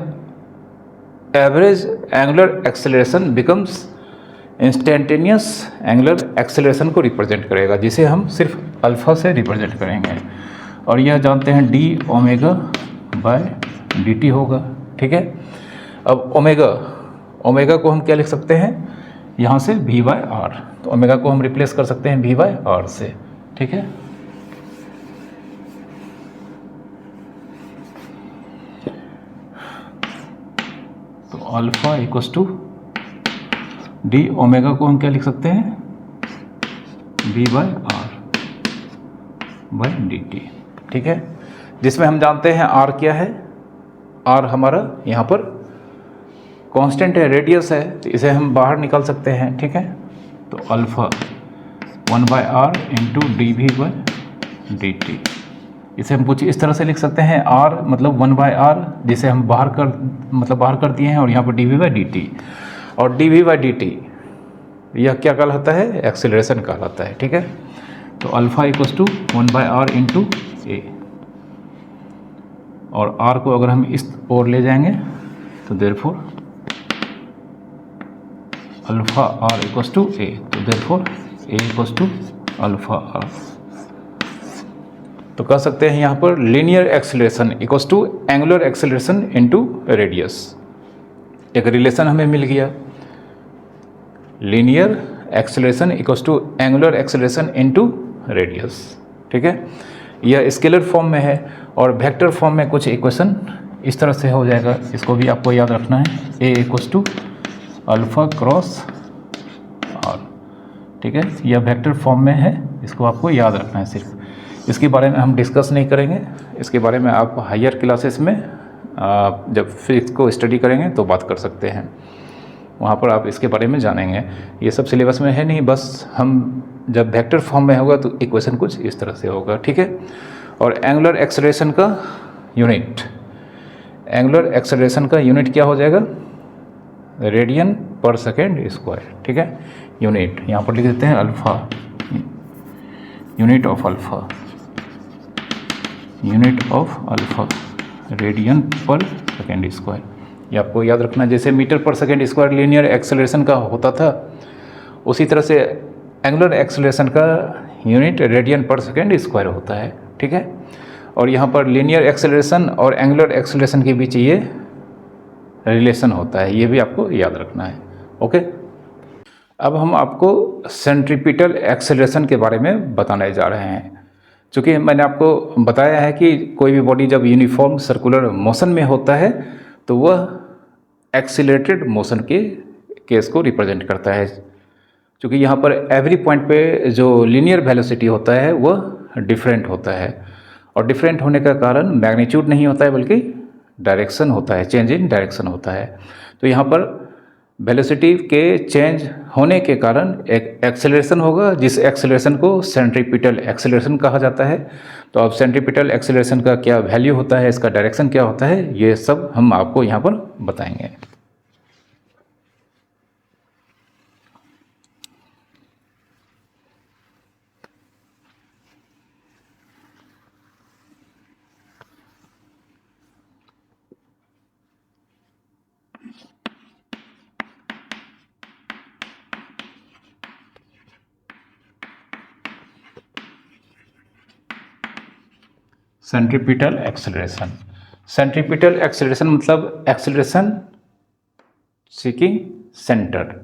average angular acceleration becomes instantaneous angular acceleration को represent करेगा, जिसे हम सिर्फ अल्फा से रिप्रेजेंट करेंगे, और यह जानते हैं D omega by d T होगा। ठीक है, अब ओमेगा को हम क्या लिख सकते हैं? यहाँ से वी बाय आर, तो ओमेगा को हम रिप्लेस कर सकते हैं वी बाय आर से। ठीक है, तो alpha equals to d omega को हम क्या लिख सकते हैं? V by r by d t. ठीक है, जिसमें हम जानते हैं आर क्या है? आर हमारा यहाँ पर कांस्टेंट है, रेडियस है, तो इसे हम बाहर निकाल सकते हैं। ठीक है, तो alpha 1 by are into d v by d t, इसे हम कुछ इस तरह से लिख सकते हैं। आर मतलब 1 बाय आर, जिसे हम बाहर कर दिए हैं, और यहाँ पर d v by d t, और d v by d t यह क्या कहलाता है? एक्सेलरेशन कहलाता है। ठीक है, तो alpha equals to 1 by are into a, और आर को अगर हम इस ओर ले जाएंगे तो therefore alpha r equals to a, तो therefore a equals to alpha r. तो कह सकते हैं यहाँ पर linear acceleration equals to angular acceleration into radius. एक रिलेशन हमें मिल गया, linear acceleration equals to angular acceleration into radius. ठीक है, यह स्केलर फॉर्म में है, और वेक्टर फॉर्म में कुछ इक्वेशन इस तरह से हो जाएगा, इसको भी आपको याद रखना है। A equals to alpha cross r. ठीक है, यह वेक्टर फॉर्म में है, इसको आपको याद रखना है सिर्फ। इसके बारे में हम डिस्कस नहीं करेंगे, इसके बारे में आप हायर क्लासेस में जब फिजिक्स को स्टडी करेंगे तो बात कर सकते हैं, वहाँ पर आप इसके बारे में जानेंगे। ये सब सिलेबस में है नहीं, बस हम जब वेक्टर फॉर्म में होगा तो इक्वेशन कुछ इस तरह से होगा। ठीक है, और एंगुलर एक्सेलरेशन का यूनिट, एंगुलर एक्सेलरेशन का यूनिट क्या हो जाएगा? रेडियन पर सेकेंड स्क्वायर। ठीक है, यूनिट यहाँ पर लिख देते हैं alpha, unit of alpha radian पर सेकेंड स्क्वायर। ये आपको याद रखना, जैसे मीटर पर सेकेंड स्क्वायर लीनियर एक्सेलरेशन का होता था, उसी तरह से एंगुलर एक्सेलरेशन का यूनिट रेडियन पर सेकेंड स्क्वायर होता है। ठीक है, और यहाँ पर लीनियर एक्सेलरेशन और एंगुलर एक्सेलरेशन के बीच ये रिलेशन होता है, ये भी आपको याद रखना है। ओके, अब हम आपको सेंट्रीपिटल एक्सेलरेशन के बारे में बताने जा रहे हैं। चूँकि मैंने आपको बताया है कि कोई भी बॉडी जब यूनिफॉर्म सर्कुलर मोशन में होता है तो वह एक्सीलरेटेड मोशन के केस को रिप्रेजेंट करता है। क्योंकि यहाँ पर एवरी पॉइंट पे जो लीनियर वेलोसिटी होता है वह डिफरेंट होता है, और डिफरेंट होने का कारण मैग्नीट्यूड नहीं होता है बल्कि डायरेक्शन होता है, चेंज इन डायरेक्शन होता है। तो यहाँ पर वेलोसिटी के चेंज होने के कारण एक एक्सेलरेशन होगा, जिस एक्सेलरेशन को सेंट्रीपिटल एक्सेलरेशन कहा जाता है। तो अब सेंट्रीपिटल एक्सेलरेशन का क्या वैल्यू होता है, इसका डायरेक्शन क्या होता है, ये सब हम आपको यहाँ पर बताएंगे। सेंट्रीपिटल एक्सेलरेशन, सेंट्रीपिटल एक्सेलरेशन मतलब एक्सेलरेशन सीकिंग सेंटर,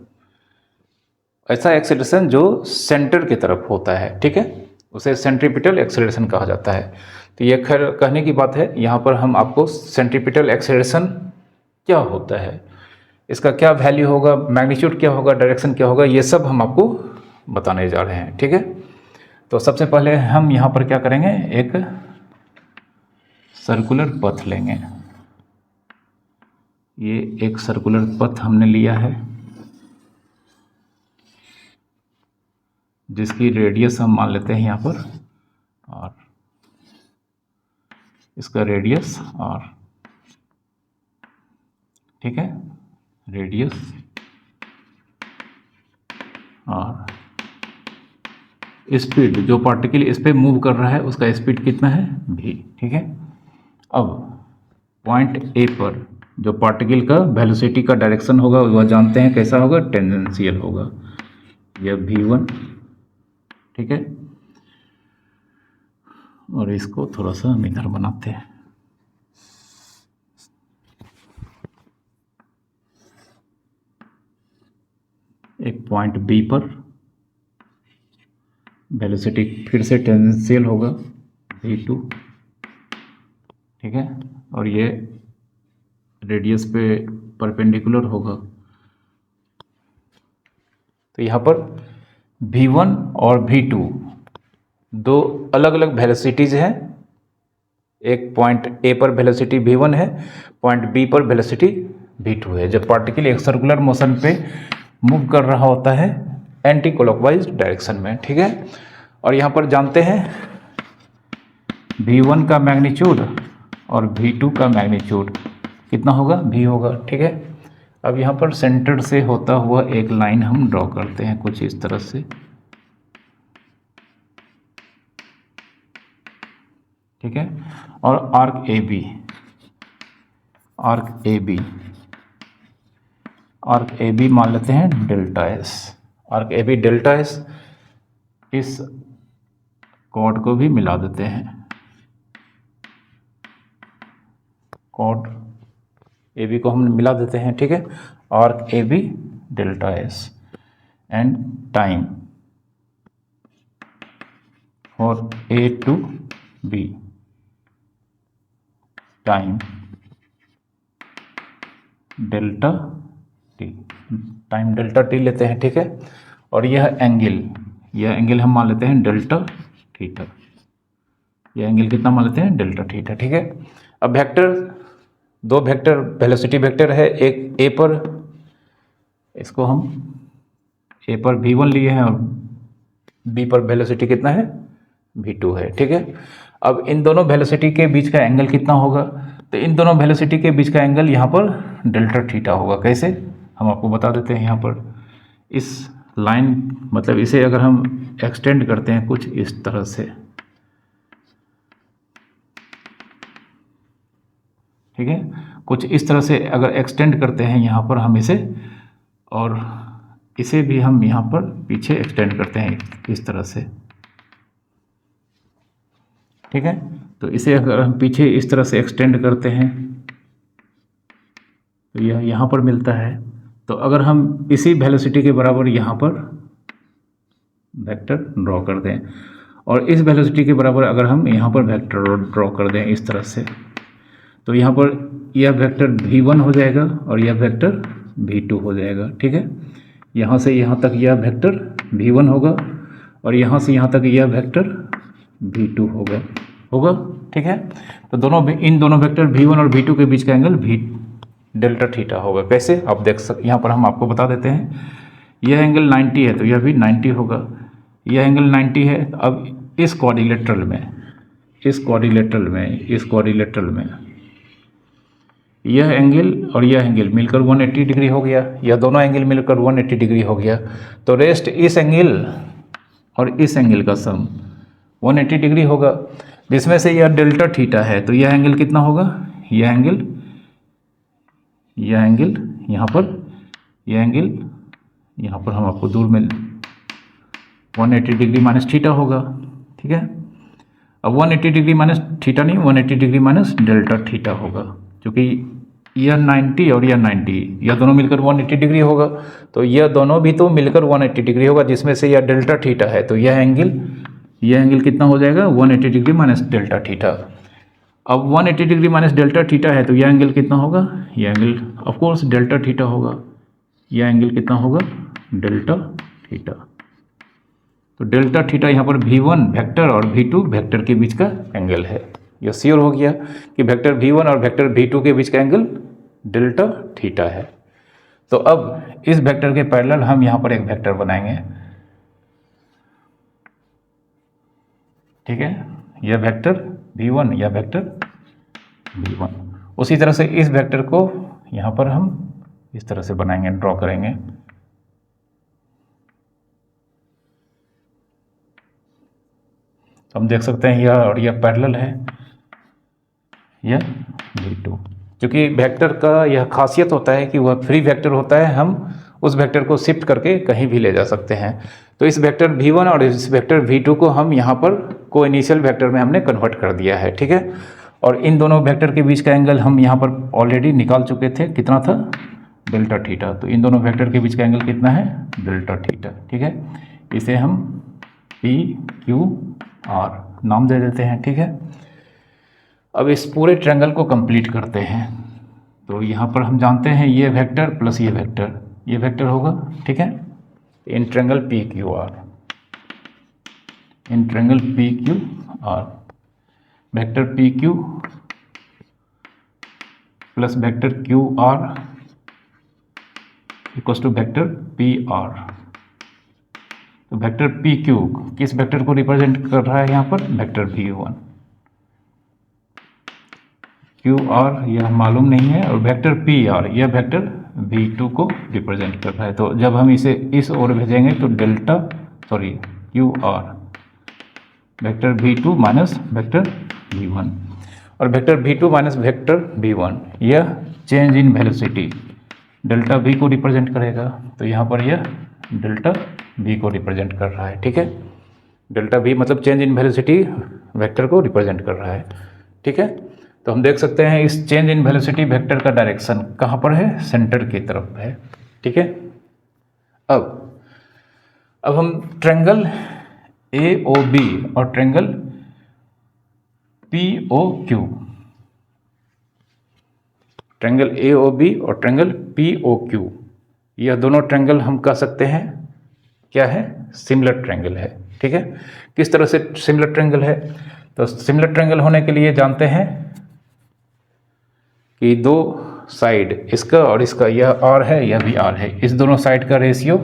ऐसा एक्सेलरेशन जो सेंटर की तरफ होता है, ठीक है, उसे सेंट्रीपिटल एक्सेलरेशन कहा जाता है। तो ये खैर कहने की बात है, यहाँ पर हम आपको सेंट्रीपिटल एक्सेलरेशन क्या होता है, इसका क्या वैल्यू होगा, मैग्नीट्यूड क्या होगा, डायरेक्शन क्या होगा, ये सब हम आपको बताने जा रहे हैं, ठीक है। तो सबसे पहले हम यहाँ पर क्या करेंगे, एक सर्कुलर पथ लेंगे। ये एक सर्कुलर पथ हमने लिया है, जिसकी रेडियस हम मान लेते हैं यहाँ पर, और इसका रेडियस और, ठीक है, रेडियस और स्पीड, जो पार्टिकल इस पे मूव कर रहा है उसका स्पीड कितना है, v, ठीक है। अब पॉइंट A पर जो पार्टिकल का वेलोसिटी का डायरेक्शन होगा वह जानते हैं कैसा होगा, टेंजेंशियल होगा, यह v1, ठीक है। और इसको थोड़ा सा हम इधर बनाते हैं, एक पॉइंट B पर वेलोसिटी फिर से टेंजेंशियल होगा v2, ठीक है, और ये रेडियस पे परपेंडिकुलर होगा। तो यहाँ पर v1 और v2 दो अलग अलग वेलोसिटीज हैं, एक पॉइंट A पर वेलोसिटी v1 है, पॉइंट B पर वेलोसिटी v2 है, जब पार्टिकल एक सर्कुलर मोशन पे मूव कर रहा होता है एंटी क्लॉकवाइज डायरेक्शन में, ठीक है। और यहाँ पर जानते हैं v1 का मैग्नीट्यूड और v2 का मैग्नीट्यूड कितना होगा, v होगा, ठीक है। अब यहाँ पर सेंटर से होता हुआ एक लाइन हम ड्रॉ करते हैं कुछ इस तरह से, ठीक है, और arc A B, arc A B मान लेते हैं delta s, arc A B delta s, इस कॉर्ड को भी मिला देते हैं, कॉर्ड ए बी को हम मिला देते हैं, ठीक है, arc A B delta s and time for A to B, time delta t, time delta t लेते हैं, ठीक है। और यह एंगल हम मान लेते हैं डेल्टा थीटा, यह एंगल कितना मान लेते हैं, डेल्टा थीटा, ठीक है। अब वेक्टर, दो वेक्टर वेलोसिटी वेक्टर है, एक ए पर, इसको हम ए पर v1 लिए हैं और b पर वेलोसिटी कितना है, v2 है, ठीक है। अब इन दोनों वेलोसिटी के बीच का एंगल कितना होगा, तो इन दोनों वेलोसिटी के बीच का एंगल यहाँ पर डेल्टा थीटा होगा। कैसे, हम आपको बता देते हैं। यहाँ पर इस लाइन, मतलब इसे अगर हम एक्सटेंड करते हैं कुछ इस तरह से, ठीक है, कुछ इस तरह से अगर एक्सटेंड करते हैं यहाँ पर हम इसे, और इसे भी हम यहाँ पर पीछे एक्सटेंड करते हैं इस तरह से, ठीक है। तो इसे अगर हम पीछे इस तरह से एक्सटेंड करते हैं तो यह यहाँ पर मिलता है। तो अगर हम इसी वेलोसिटी के बराबर यहाँ पर वेक्टर ड्रॉ कर दें और इस वेलोसिटी के बराबर अगर हम यहाँ पर वेक्टर ड्रॉ कर दें इस तरह से, तो यहाँ पर यह वेक्टर v1 हो जाएगा और यह वेक्टर v2 हो जाएगा, ठीक है। यहाँ से यहाँ तक यह वेक्टर v1 होगा और यहाँ से यहाँ तक यह वेक्टर v2 होगा, ठीक है। तो इन दोनों वेक्टर v1 और v2 के बीच का एंगल v डेल्टा थीटा होगा। कैसे, आप देख सकते, यहाँ पर हम आपको बता देते हैं। यह एंगल 90 है तो यह भी 90 होगा, यह एंगल 90 है। अब इस क्वाड्रिलेटरल में यह एंगल और यह एंगल मिलकर 180 डिग्री हो गया, यह दोनों एंगल मिलकर 180 डिग्री हो गया। तो रेस्ट इस एंगल और इस एंगल का सम 180 डिग्री होगा, जिसमें से यह डेल्टा थीटा है। तो यह एंगल कितना होगा, यह एंगल यहाँ पर, यह एंगल यहाँ पर हम आपको दूर में 180 डिग्री माइनस थीटा होगा, ठीक है। अब 180 डिग्री माइनस थीटा नहीं, 180 डिग्री माइनस डेल्टा थीटा होगा, क्योंकि यह 90 और यह 90, यह दोनों मिलकर 180 डिग्री होगा। तो यह दोनों भी तो मिलकर 180 डिग्री होगा, जिसमें से यह डेल्टा थीटा है। तो यह एंगल कितना हो जाएगा, 180 डिग्री माइनस डेल्टा थीटा। अब 180 डिग्री माइनस डेल्टा थीटा है तो यह एंगल कितना होगा, यह angle of course delta theta होगा। यह एंगल कितना होगा, डेल्टा थीटा। तो डेल्टा थीटा यहाँ पर V1 वेक्टर और V2 वेक्टर के बीच का एंगल है। यह श्योर हो गया कि वेक्टर V1 और वेक्टर V2 के बीच का एंगल डेल्टा थीटा है। तो अब इस वेक्टर के पैरेलल हम यहाँ पर एक वेक्टर बनाएंगे, ठीक है। यह वेक्टर V1 या वेक्टर V1। उसी तरह से इस वेक्टर को यहाँ पर हम इस तरह से बनाएंगे, ड्रॉ करेंगे। तो हम देख सकते हैं यह और यह पैरेलल है, यह V2। क्योंकि वेक्टर का यह खासियत होता है कि वह फ्री वेक्टर होता है, हम उस वेक्टर को शिफ्ट करके कहीं भी ले जा सकते हैं। तो इस वेक्टर V1 और इस वेक्टर V2 को हम यहाँ पर को इनिशियल वेक्टर में हमने कन्वर्ट कर दिया है, ठीक है। और इन दोनों वेक्टर के बीच का एंगल हम यहाँ पर ऑलरेडी निकाल चुके थे, कितना था, डेल्टा थीटा। तो इन दोनों वेक्टर के बीच का एंगल कितना है, डेल्टा थीटा, ठीक है। इसे हम PQR नाम दे देते हैं, ठीक है। अब इस पूरे ट्रायंगल को कंप्लीट करते हैं। तो यहाँ पर हम जानते हैं ये वेक्टर प्लस ये वेक्टर होगा, ठीक है। In triangle PQR, vector PQ plus vector QR equals to vector PR। तो वेक्टर PQ किस वेक्टर को रिप्रेजेंट कर रहा है, यहाँ पर वेक्टर V1। QR यह मालूम नहीं है, और वेक्टर PR यह वेक्टर V2 को रिप्रेजेंट कर रहा है। तो जब हम इसे इस ओर भेजेंगे तो QR vector V2 minus vector V1, और vector V2 minus vector V1 यह change in velocity delta V को रिप्रेजेंट करेगा। तो यहाँ पर यह डेल्टा V को रिप्रेजेंट कर रहा है, ठीक है। डेल्टा V मतलब चेंज इन वेलोसिटी वेक्टर को रिप्रेजेंट कर रहा है, ठीक है। तो हम देख सकते हैं इस चेंज इन वेलोसिटी वेक्टर का डायरेक्शन कहाँ पर है, सेंटर की तरफ है, ठीक है। अब हम ट्रायंगल AOB और ट्रायंगल POQ, ट्रायंगल AOB और ट्रायंगल POQ, यह दोनों ट्रायंगल हम कह सकते हैं क्या है, सिमिलर ट्रायंगल है, ठीक है। किस तरह से सिमिलर ट्रायंगल है, तो सिमिलर ट्रायंगल होने के लिए जानते हैं कि दो साइड, इसका और इसका, यह R है यह भी R है, इस दोनों साइड का रेशियो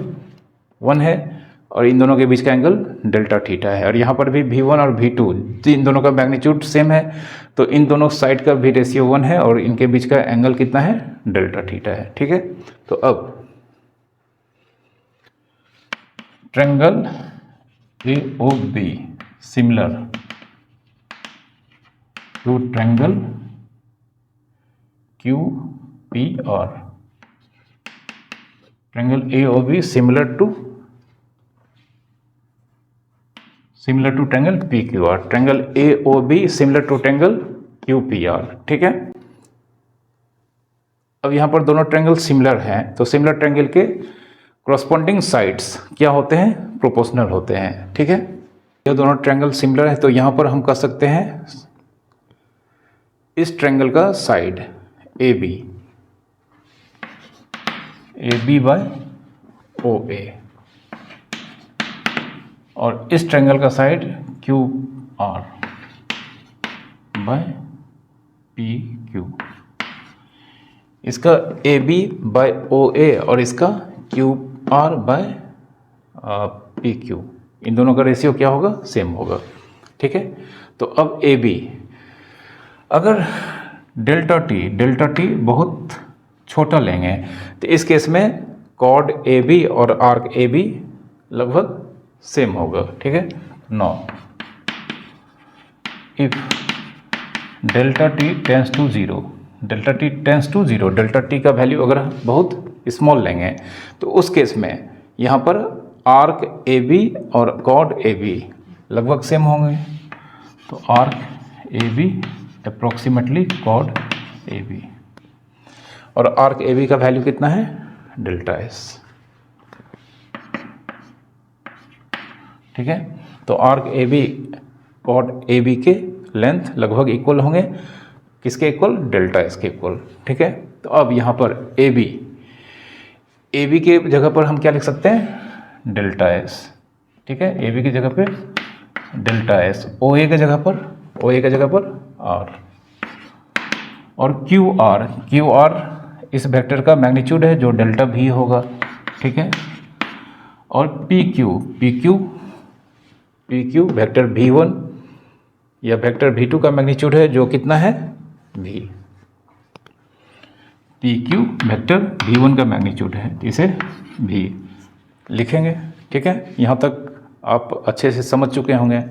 1 है और इन दोनों के बीच का एंगल डेल्टा थीटा है। और यहाँ पर भी V1 और V2 इन दोनों का मैग्नीट्यूड सेम है, तो इन दोनों साइड का भी रेशियो 1 है और इनके बीच का एंगल कितना है, डेल्टा थीटा है, ठीक है। तो अब triangle AOB similar to triangle QPR, triangle AOB similar to triangle PQR, triangle AOB similar to triangle QPR, ठीक है। अब यहाँ पर दोनों ट्रायंगल सिमिलर हैं, तो सिमिलर ट्रायंगल के कॉरस्पॉन्डिंग साइड्स क्या होते हैं, प्रोपोर्शनल होते हैं, ठीक है। ये दोनों ट्रायंगल सिमिलर है, तो यहाँ पर हम कह सकते हैं इस ट्रायंगल का साइड AB बाय OA और इस ट्रायंगल का साइड QR बाय PQ, इसका AB बाय OA और इसका QR बाय पी क्यू, इन दोनों का रेशियो क्या होगा, सेम होगा। ठीक है, तो अब ए बी, अगर डेल्टा टी बहुत छोटा लेंगे तो इस केस में कॉड ए बी और आर्क ए बी लगभग सेम होगा। ठीक है, no if delta T tends to zero, delta t का वैल्यू अगर बहुत स्मॉल लेंगे तो उस केस में यहाँ पर आर्क ए बी और कॉड ए बी लगभग सेम होंगे। तो आर्क ए बी अप्रोक्सीमेटली कॉड ए बी, और आर्क ए बी का वैल्यू कितना है, डेल्टा एस। ठीक है, तो आर्क ए बी कॉड ए बी के लेंथ लगभग इक्वल होंगे, किसके इक्वल, डेल्टा एस के इक्वल। ठीक है, तो अब यहाँ पर ए बी के जगह पर हम क्या लिख सकते हैं, डेल्टा एस। ठीक है, ए बी की जगह पे डेल्टा एस, ओ ए के जगह पर आर, और क्यू आर इस वेक्टर का मैग्नीट्यूड है जो डेल्टा भी होगा। ठीक है, और पी क्यू वेक्टर V1 या वेक्टर V2 का मैग्नीट्यूड है जो कितना है, V। P Q vector V1 का मैग्नीट्यूड है, इसे V लिखेंगे। ठीक है, यहाँ तक आप अच्छे से समझ चुके होंगे।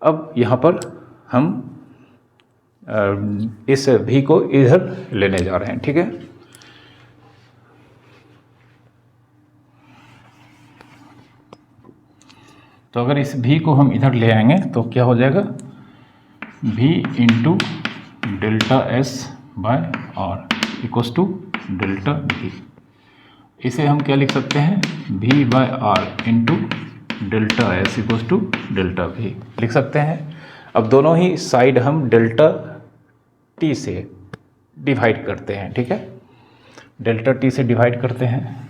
अब यहाँ पर हम इस V को इधर लेने जा रहे हैं। ठीक है, तो अगर इस V को हम इधर ले आएंगे तो क्या हो जाएगा, V into delta S by r equals to delta V। इसे हम क्या लिख सकते हैं, V by are into delta s equals to delta V लिख सकते हैं। अब दोनों ही साइड हम डेल्टा टी से डिवाइड करते हैं। ठीक है, डेल्टा टी से डिवाइड करते हैं,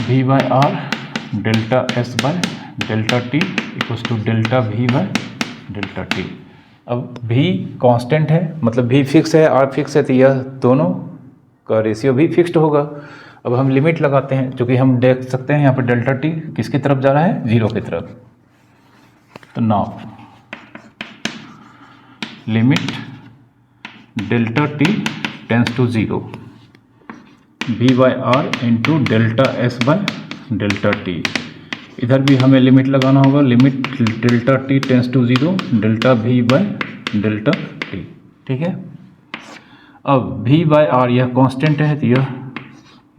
V by r delta S by delta t equals to delta V by delta t. अब V कांस्टेंट है, मतलब V फिक्स है, R फिक्स है, तो यह दोनों का रेशियो भी फिक्स्ड होगा। अब हम लिमिट लगाते हैं, क्योंकि हम देख सकते हैं यहाँ पर डेल्टा टी किसकी तरफ जा रहा है, 0 की तरफ। तो now limit delta T tends to 0, V by are into delta S by delta T. इधर भी हमें लिमिट लगाना होगा, limit delta T tends to 0, delta V by delta T. ठीक है, अब V बाय आर यह कांस्टेंट है तो यह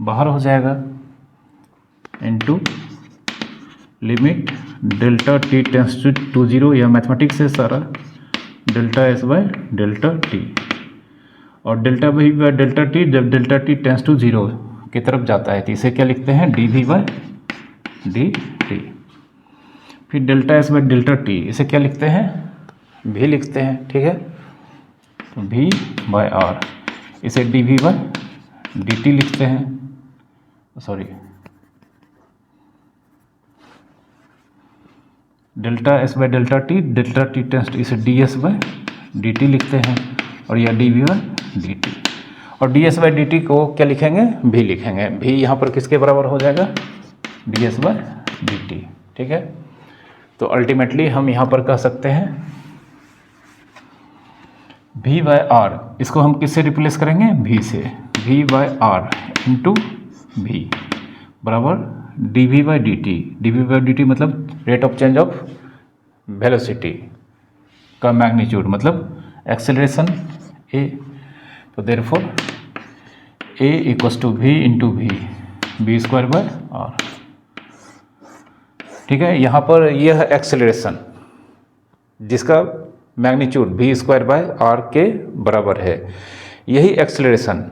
बाहर हो जाएगा, into limit delta T tends to 0, यह मैथमेटिक्स है सारा, delta S by delta T. और delta V by delta t जब डेल्टा टी टेंस टू 0 की तरफ जाता है तो इसे क्या लिखते हैं, dV बाय dt। फिर delta S by delta T इसे क्या लिखते हैं, V लिखते हैं। ठीक है, तो V बाय आर इसे dV बाय dt लिखते हैं, sorry delta S by delta T tends इसे ds बाय dt लिखते हैं, और यह dV बाय dt। और ds बाय dt को क्या लिखेंगे, V लिखेंगे। V यहाँ पर किसके बराबर हो जाएगा, ds बाय dt। ठीक है, तो अल्टीमेटली हम यहाँ पर कह सकते हैं V बाय आर, इसको हम किससे रिप्लेस करेंगे, V से, V by are into V बराबर dV बाय dt मतलब rate of change of velocity का मैग्नीट्यूड, मतलब एक्सेलरेशन A। तो therefore A equals to V into V square by are. ठीक है, यहाँ पर यह एक्सेलरेशन जिसका magnitude V square by R के बराबर है, यही एक्सेलरेशन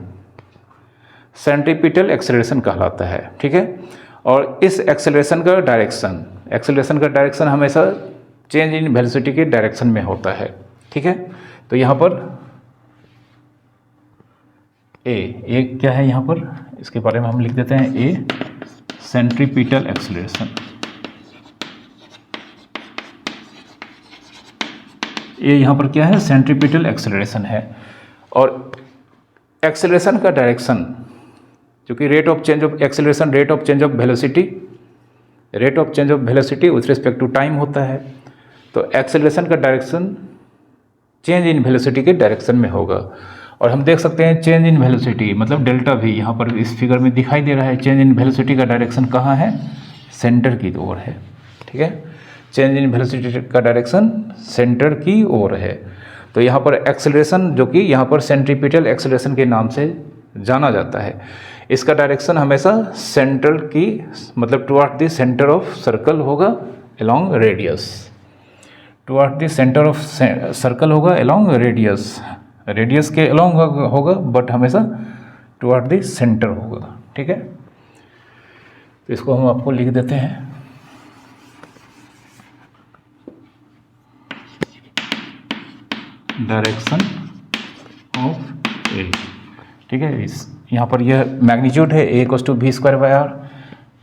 सेंट्रीपिटल एक्सेलरेशन कहलाता है। ठीक है, और इस एक्सेलरेशन का डायरेक्शन हमेशा चेंज इन वेलोसिटी के डायरेक्शन में होता है। ठीक है, तो यहाँ पर ए क्या है, यहाँ पर इसके बारे में हम लिख देते हैं ए सेंट्रीपिटल एक्सेलरेशन। ये यहाँ पर क्या है, सेंट्रीपिटल एक्सेलरेशन है। और एक्सेलरेशन का डायरेक्शन क्योंकि rate of change of acceleration rate of change of velocity with respect to time होता है। तो एक्सेलरेशन का डायरेक्शन चेंज इन वेलोसिटी के डायरेक्शन में होगा। और हम देख सकते हैं चेंज इन वेलोसिटी मतलब डेल्टा भी यहाँ पर इस फिगर में दिखाई दे रहा है। चेंज इन वेलोसिटी का डायरेक्शन कहाँ है? सेंटर की ओर है। ठीक है, चेंज इन वेलोसिटी का डायरेक्शन सेंटर की ओर है। तो यहाँ पर एक्सेलरेशन जो कि यहाँ पर सेंट्रीपिटल एक्सेलरेशन के नाम से जाना जाता है, इसका डायरेक्शन हमेशा सेंटर की मतलब toward the centre of circle होगा along radius. Toward the centre of circle होगा अलोंग रेडियस के अलोंग होगा बट हमेशा टुवर्ड द सेंटर होगा। ठीक है, तो इसको हम आपको लिख देते हैं। डायरेक्शन ऑफ ए। ठीक है, इस यहाँ पर यह मैग्नीट्यूड है a = v²/r।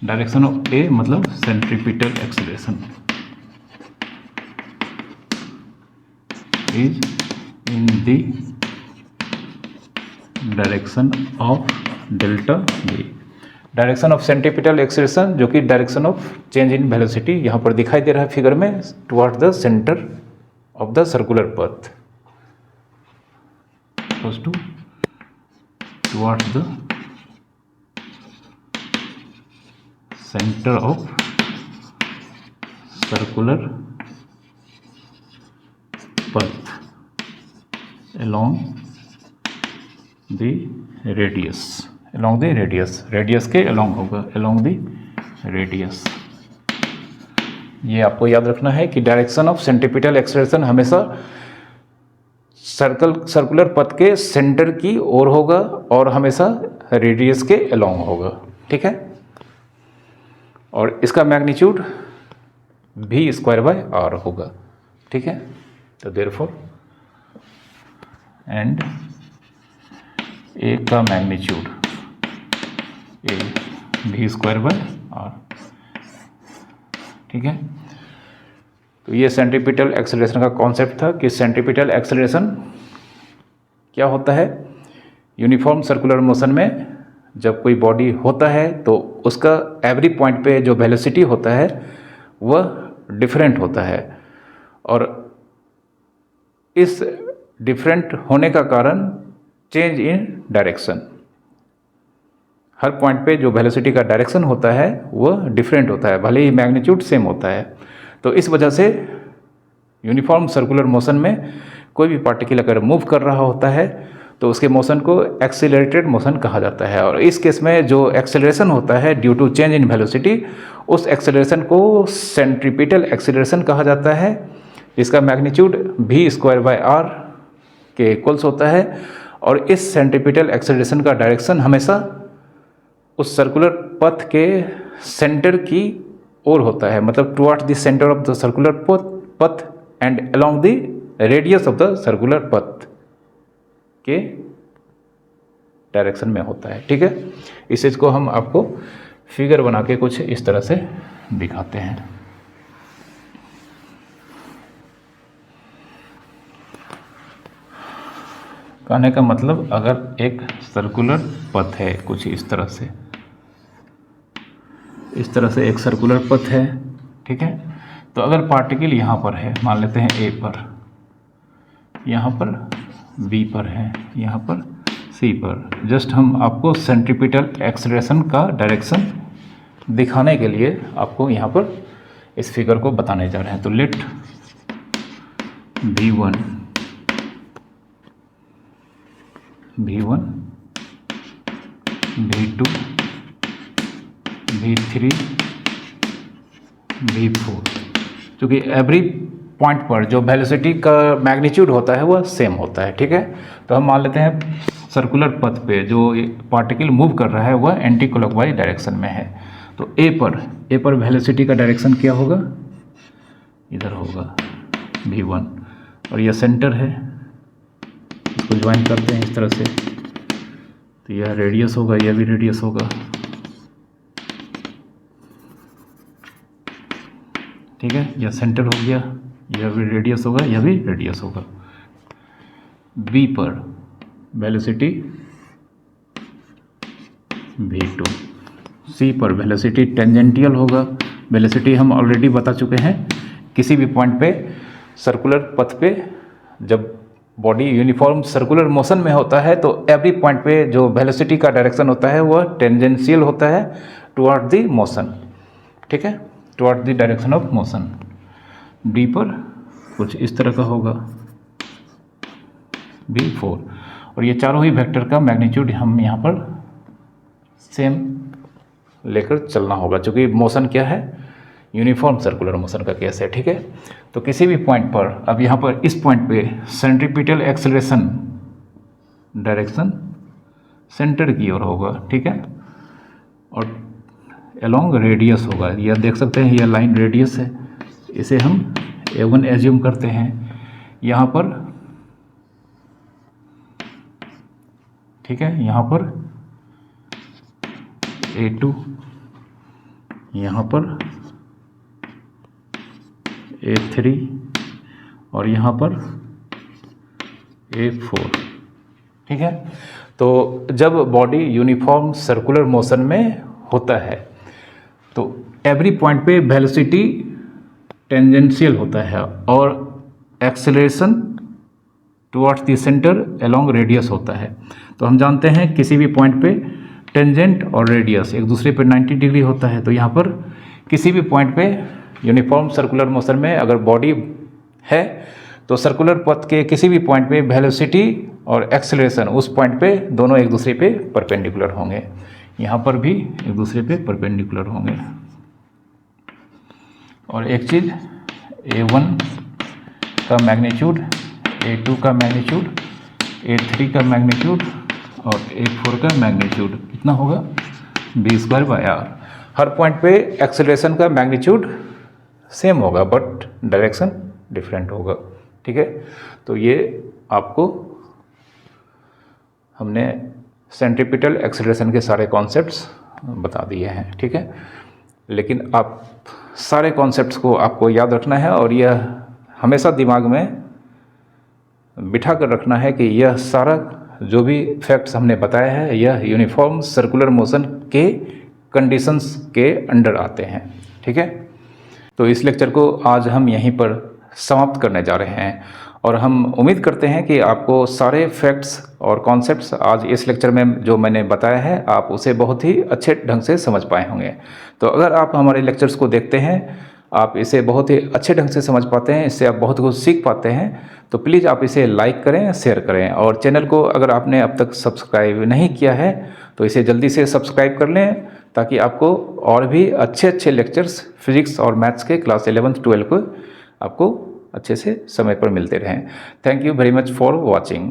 डायरेक्शन ऑफ ए मतलब centripetal acceleration is in the direction of delta v। Direction of centripetal acceleration जो कि direction of change in velocity यहाँ पर दिखाई दे रहा है फिगर में, toward the centre of the circular पथ towards the center of circular path along the radius के along होगा along the radius। ये आपको याद रखना है कि डायरेक्शन ऑफ सेंट्रीपिटल एक्सेलरेशन हमेशा सर्कुलर पथ के सेंटर की ओर होगा और हमेशा रेडियस के अलोंग होगा। ठीक है, और इसका मैग्नीट्यूड v²/r होगा। ठीक है, तो देयरफॉर एंड ए का मैग्नीट्यूड a v²/r। ठीक है, तो ये सेंट्रीपिटल एक्सेलरेशन का कॉन्सेप्ट था कि सेंट्रीपिटल एक्सेलरेशन क्या होता है। यूनिफॉर्म सर्कुलर मोशन में जब कोई बॉडी होता है तो उसका एवरी पॉइंट पे जो वेलोसिटी होता है वह डिफरेंट होता है, और इस डिफरेंट होने का कारण change in direction. Her point पे जो वेलोसिटी का डायरेक्शन होता है वह डिफरेंट होता है, भले ही मैग्नीट्यूड सेम होता है। तो इस वजह से यूनिफॉर्म सर्कुलर मोशन में कोई भी पार्टिकल अगर मूव कर रहा होता है तो उसके मोशन को एक्सीलरेटेड मोशन कहा जाता है। और इस केस में जो एक्सेलरेशन होता है due to change in velocity, उस एक्सेलरेशन को सेंट्रीपिटल एक्सेलरेशन कहा जाता है, जिसका मैग्नीट्यूड v²/r के इक्वल्स होता है। और इस सेंट्रीपिटल एक्सेलरेशन का डायरेक्शन हमेशा उस सर्कुलर पथ के सेंटर की ओर होता है, मतलब toward the centre of the circular path and along the radius of the circular path के डायरेक्शन में होता है। ठीक है, इस चीज़ को हम आपको फिगर बना के कुछ इस तरह से दिखाते हैं। कहने का मतलब अगर एक सर्कुलर पथ है कुछ इस तरह से एक सर्कुलर पथ है। ठीक है, तो अगर पार्टिकल यहाँ पर है, मान लेते हैं ए पर, यहाँ पर बी पर है, यहाँ पर सी पर, जस्ट हम आपको सेंट्रीपिटल एक्सेलरेशन का डायरेक्शन दिखाने के लिए आपको यहाँ पर इस फिगर को बताने जा रहे हैं। तो late v1 v2 v3 v4, क्योंकि एवरी पॉइंट पर जो वेलोसिटी का मैग्नीट्यूड होता है वह सेम होता है। ठीक है, तो हम मान लेते हैं सर्कुलर पथ पे जो पार्टिकल मूव कर रहा है वह एंटी क्लॉकवाइज डायरेक्शन में है। तो ए पर वेलोसिटी का डायरेक्शन क्या होगा? इधर होगा v1, और यह सेंटर है, इसको ज्वाइन करते हैं इस तरह से, तो यह रेडियस होगा, यह भी रेडियस होगा। ठीक है, यह सेंटर हो गया, यह भी रेडियस होगा, यह भी रेडियस होगा। बी पर वेलोसिटी v2। सी पर वेलोसिटी टेंजेंटियल होगा। वेलोसिटी हम ऑलरेडी बता चुके हैं, किसी भी पॉइंट पे सर्कुलर पथ पे जब बॉडी यूनिफॉर्म सर्कुलर मोशन में होता है तो एवरी पॉइंट पे जो वेलोसिटी का डायरेक्शन होता है वह टेंजेंशियल होता है टुवर्ड द मोशन, ठीक है, toward the direction of motion. D पर कुछ इस तरह का होगा v4, और ये चारों ही वेक्टर का मैग्नीट्यूड हम यहाँ पर सेम लेकर चलना होगा, क्योंकि मोशन क्या है, यूनिफॉर्म सर्कुलर मोशन का केस है, ठीक है। तो किसी भी पॉइंट पर, अब यहाँ पर इस पॉइंट पे सेंट्रीपिटल एक्सेलरेशन डायरेक्शन सेंटर की ओर होगा, ठीक है, और अलोंग रेडियस होगा। यह देख सकते हैं, यह लाइन रेडियस है, इसे हम A1 एज्यूम करते हैं यहाँ पर, ठीक है, यहाँ पर A2, यहाँ पर A3 और यहाँ पर A4, ठीक है। तो जब बॉडी यूनिफॉर्म सर्कुलर मोशन में होता है तो एवरी पॉइंट पे वेलोसिटी टेंजेंशियल होता है और acceleration towards the centre along radius होता है। तो हम जानते हैं किसी भी पॉइंट पे टेंजेंट और रेडियस एक दूसरे पे 90 डिग्री होता है। तो यहाँ पर किसी भी पॉइंट पे यूनिफॉर्म सर्कुलर मोशन में अगर बॉडी है तो सर्कुलर पथ के किसी भी पॉइंट पे वेलोसिटी और एक्सेलरेशन उस पॉइंट पे दोनों एक दूसरे पे परपेंडिकुलर होंगे। यहाँ पर भी एक दूसरे पे परपेंडिकुलर होंगे। और एक चीज़, A1 का मैग्नीट्यूड, A2 का मैग्नीट्यूड, A3 का मैग्नीट्यूड और A4 का मैग्नीट्यूड कितना होगा, v²/r। हर पॉइंट पे एक्सेलरेशन का मैग्नीट्यूड सेम होगा बट डायरेक्शन डिफरेंट होगा, ठीक है। तो ये आपको हमने सेंट्रीपिटल एक्सेलरेशन के सारे कॉन्सेप्ट्स बता दिए हैं, ठीक है। लेकिन आप सारे कॉन्सेप्ट्स को आपको याद रखना है और यह हमेशा दिमाग में बिठा कर रखना है कि यह सारा जो भी फैक्ट्स हमने बताया है यह यूनिफॉर्म सर्कुलर मोशन के कंडीशंस के अंडर आते हैं, ठीक है। तो इस लेक्चर को आज हम यहीं पर समाप्त करने जा रहे हैं और हम उम्मीद करते हैं कि आपको सारे फैक्ट्स और कॉन्सेप्ट्स आज इस लेक्चर में जो मैंने बताया है आप उसे बहुत ही अच्छे ढंग से समझ पाए होंगे। तो अगर आप हमारे लेक्चर्स को देखते हैं, आप इसे बहुत ही अच्छे ढंग से समझ पाते हैं, इससे आप बहुत कुछ सीख पाते हैं, तो प्लीज़ आप इसे लाइक करें, शेयर करें और चैनल को अगर आपने अब तक सब्सक्राइब नहीं किया है तो इसे जल्दी से सब्सक्राइब कर लें ताकि आपको और भी अच्छे अच्छे लेक्चर्स फिजिक्स और मैथ्स के क्लास 11th 12th को आपको अच्छे से समय पर मिलते रहें। Thank you very much for watching.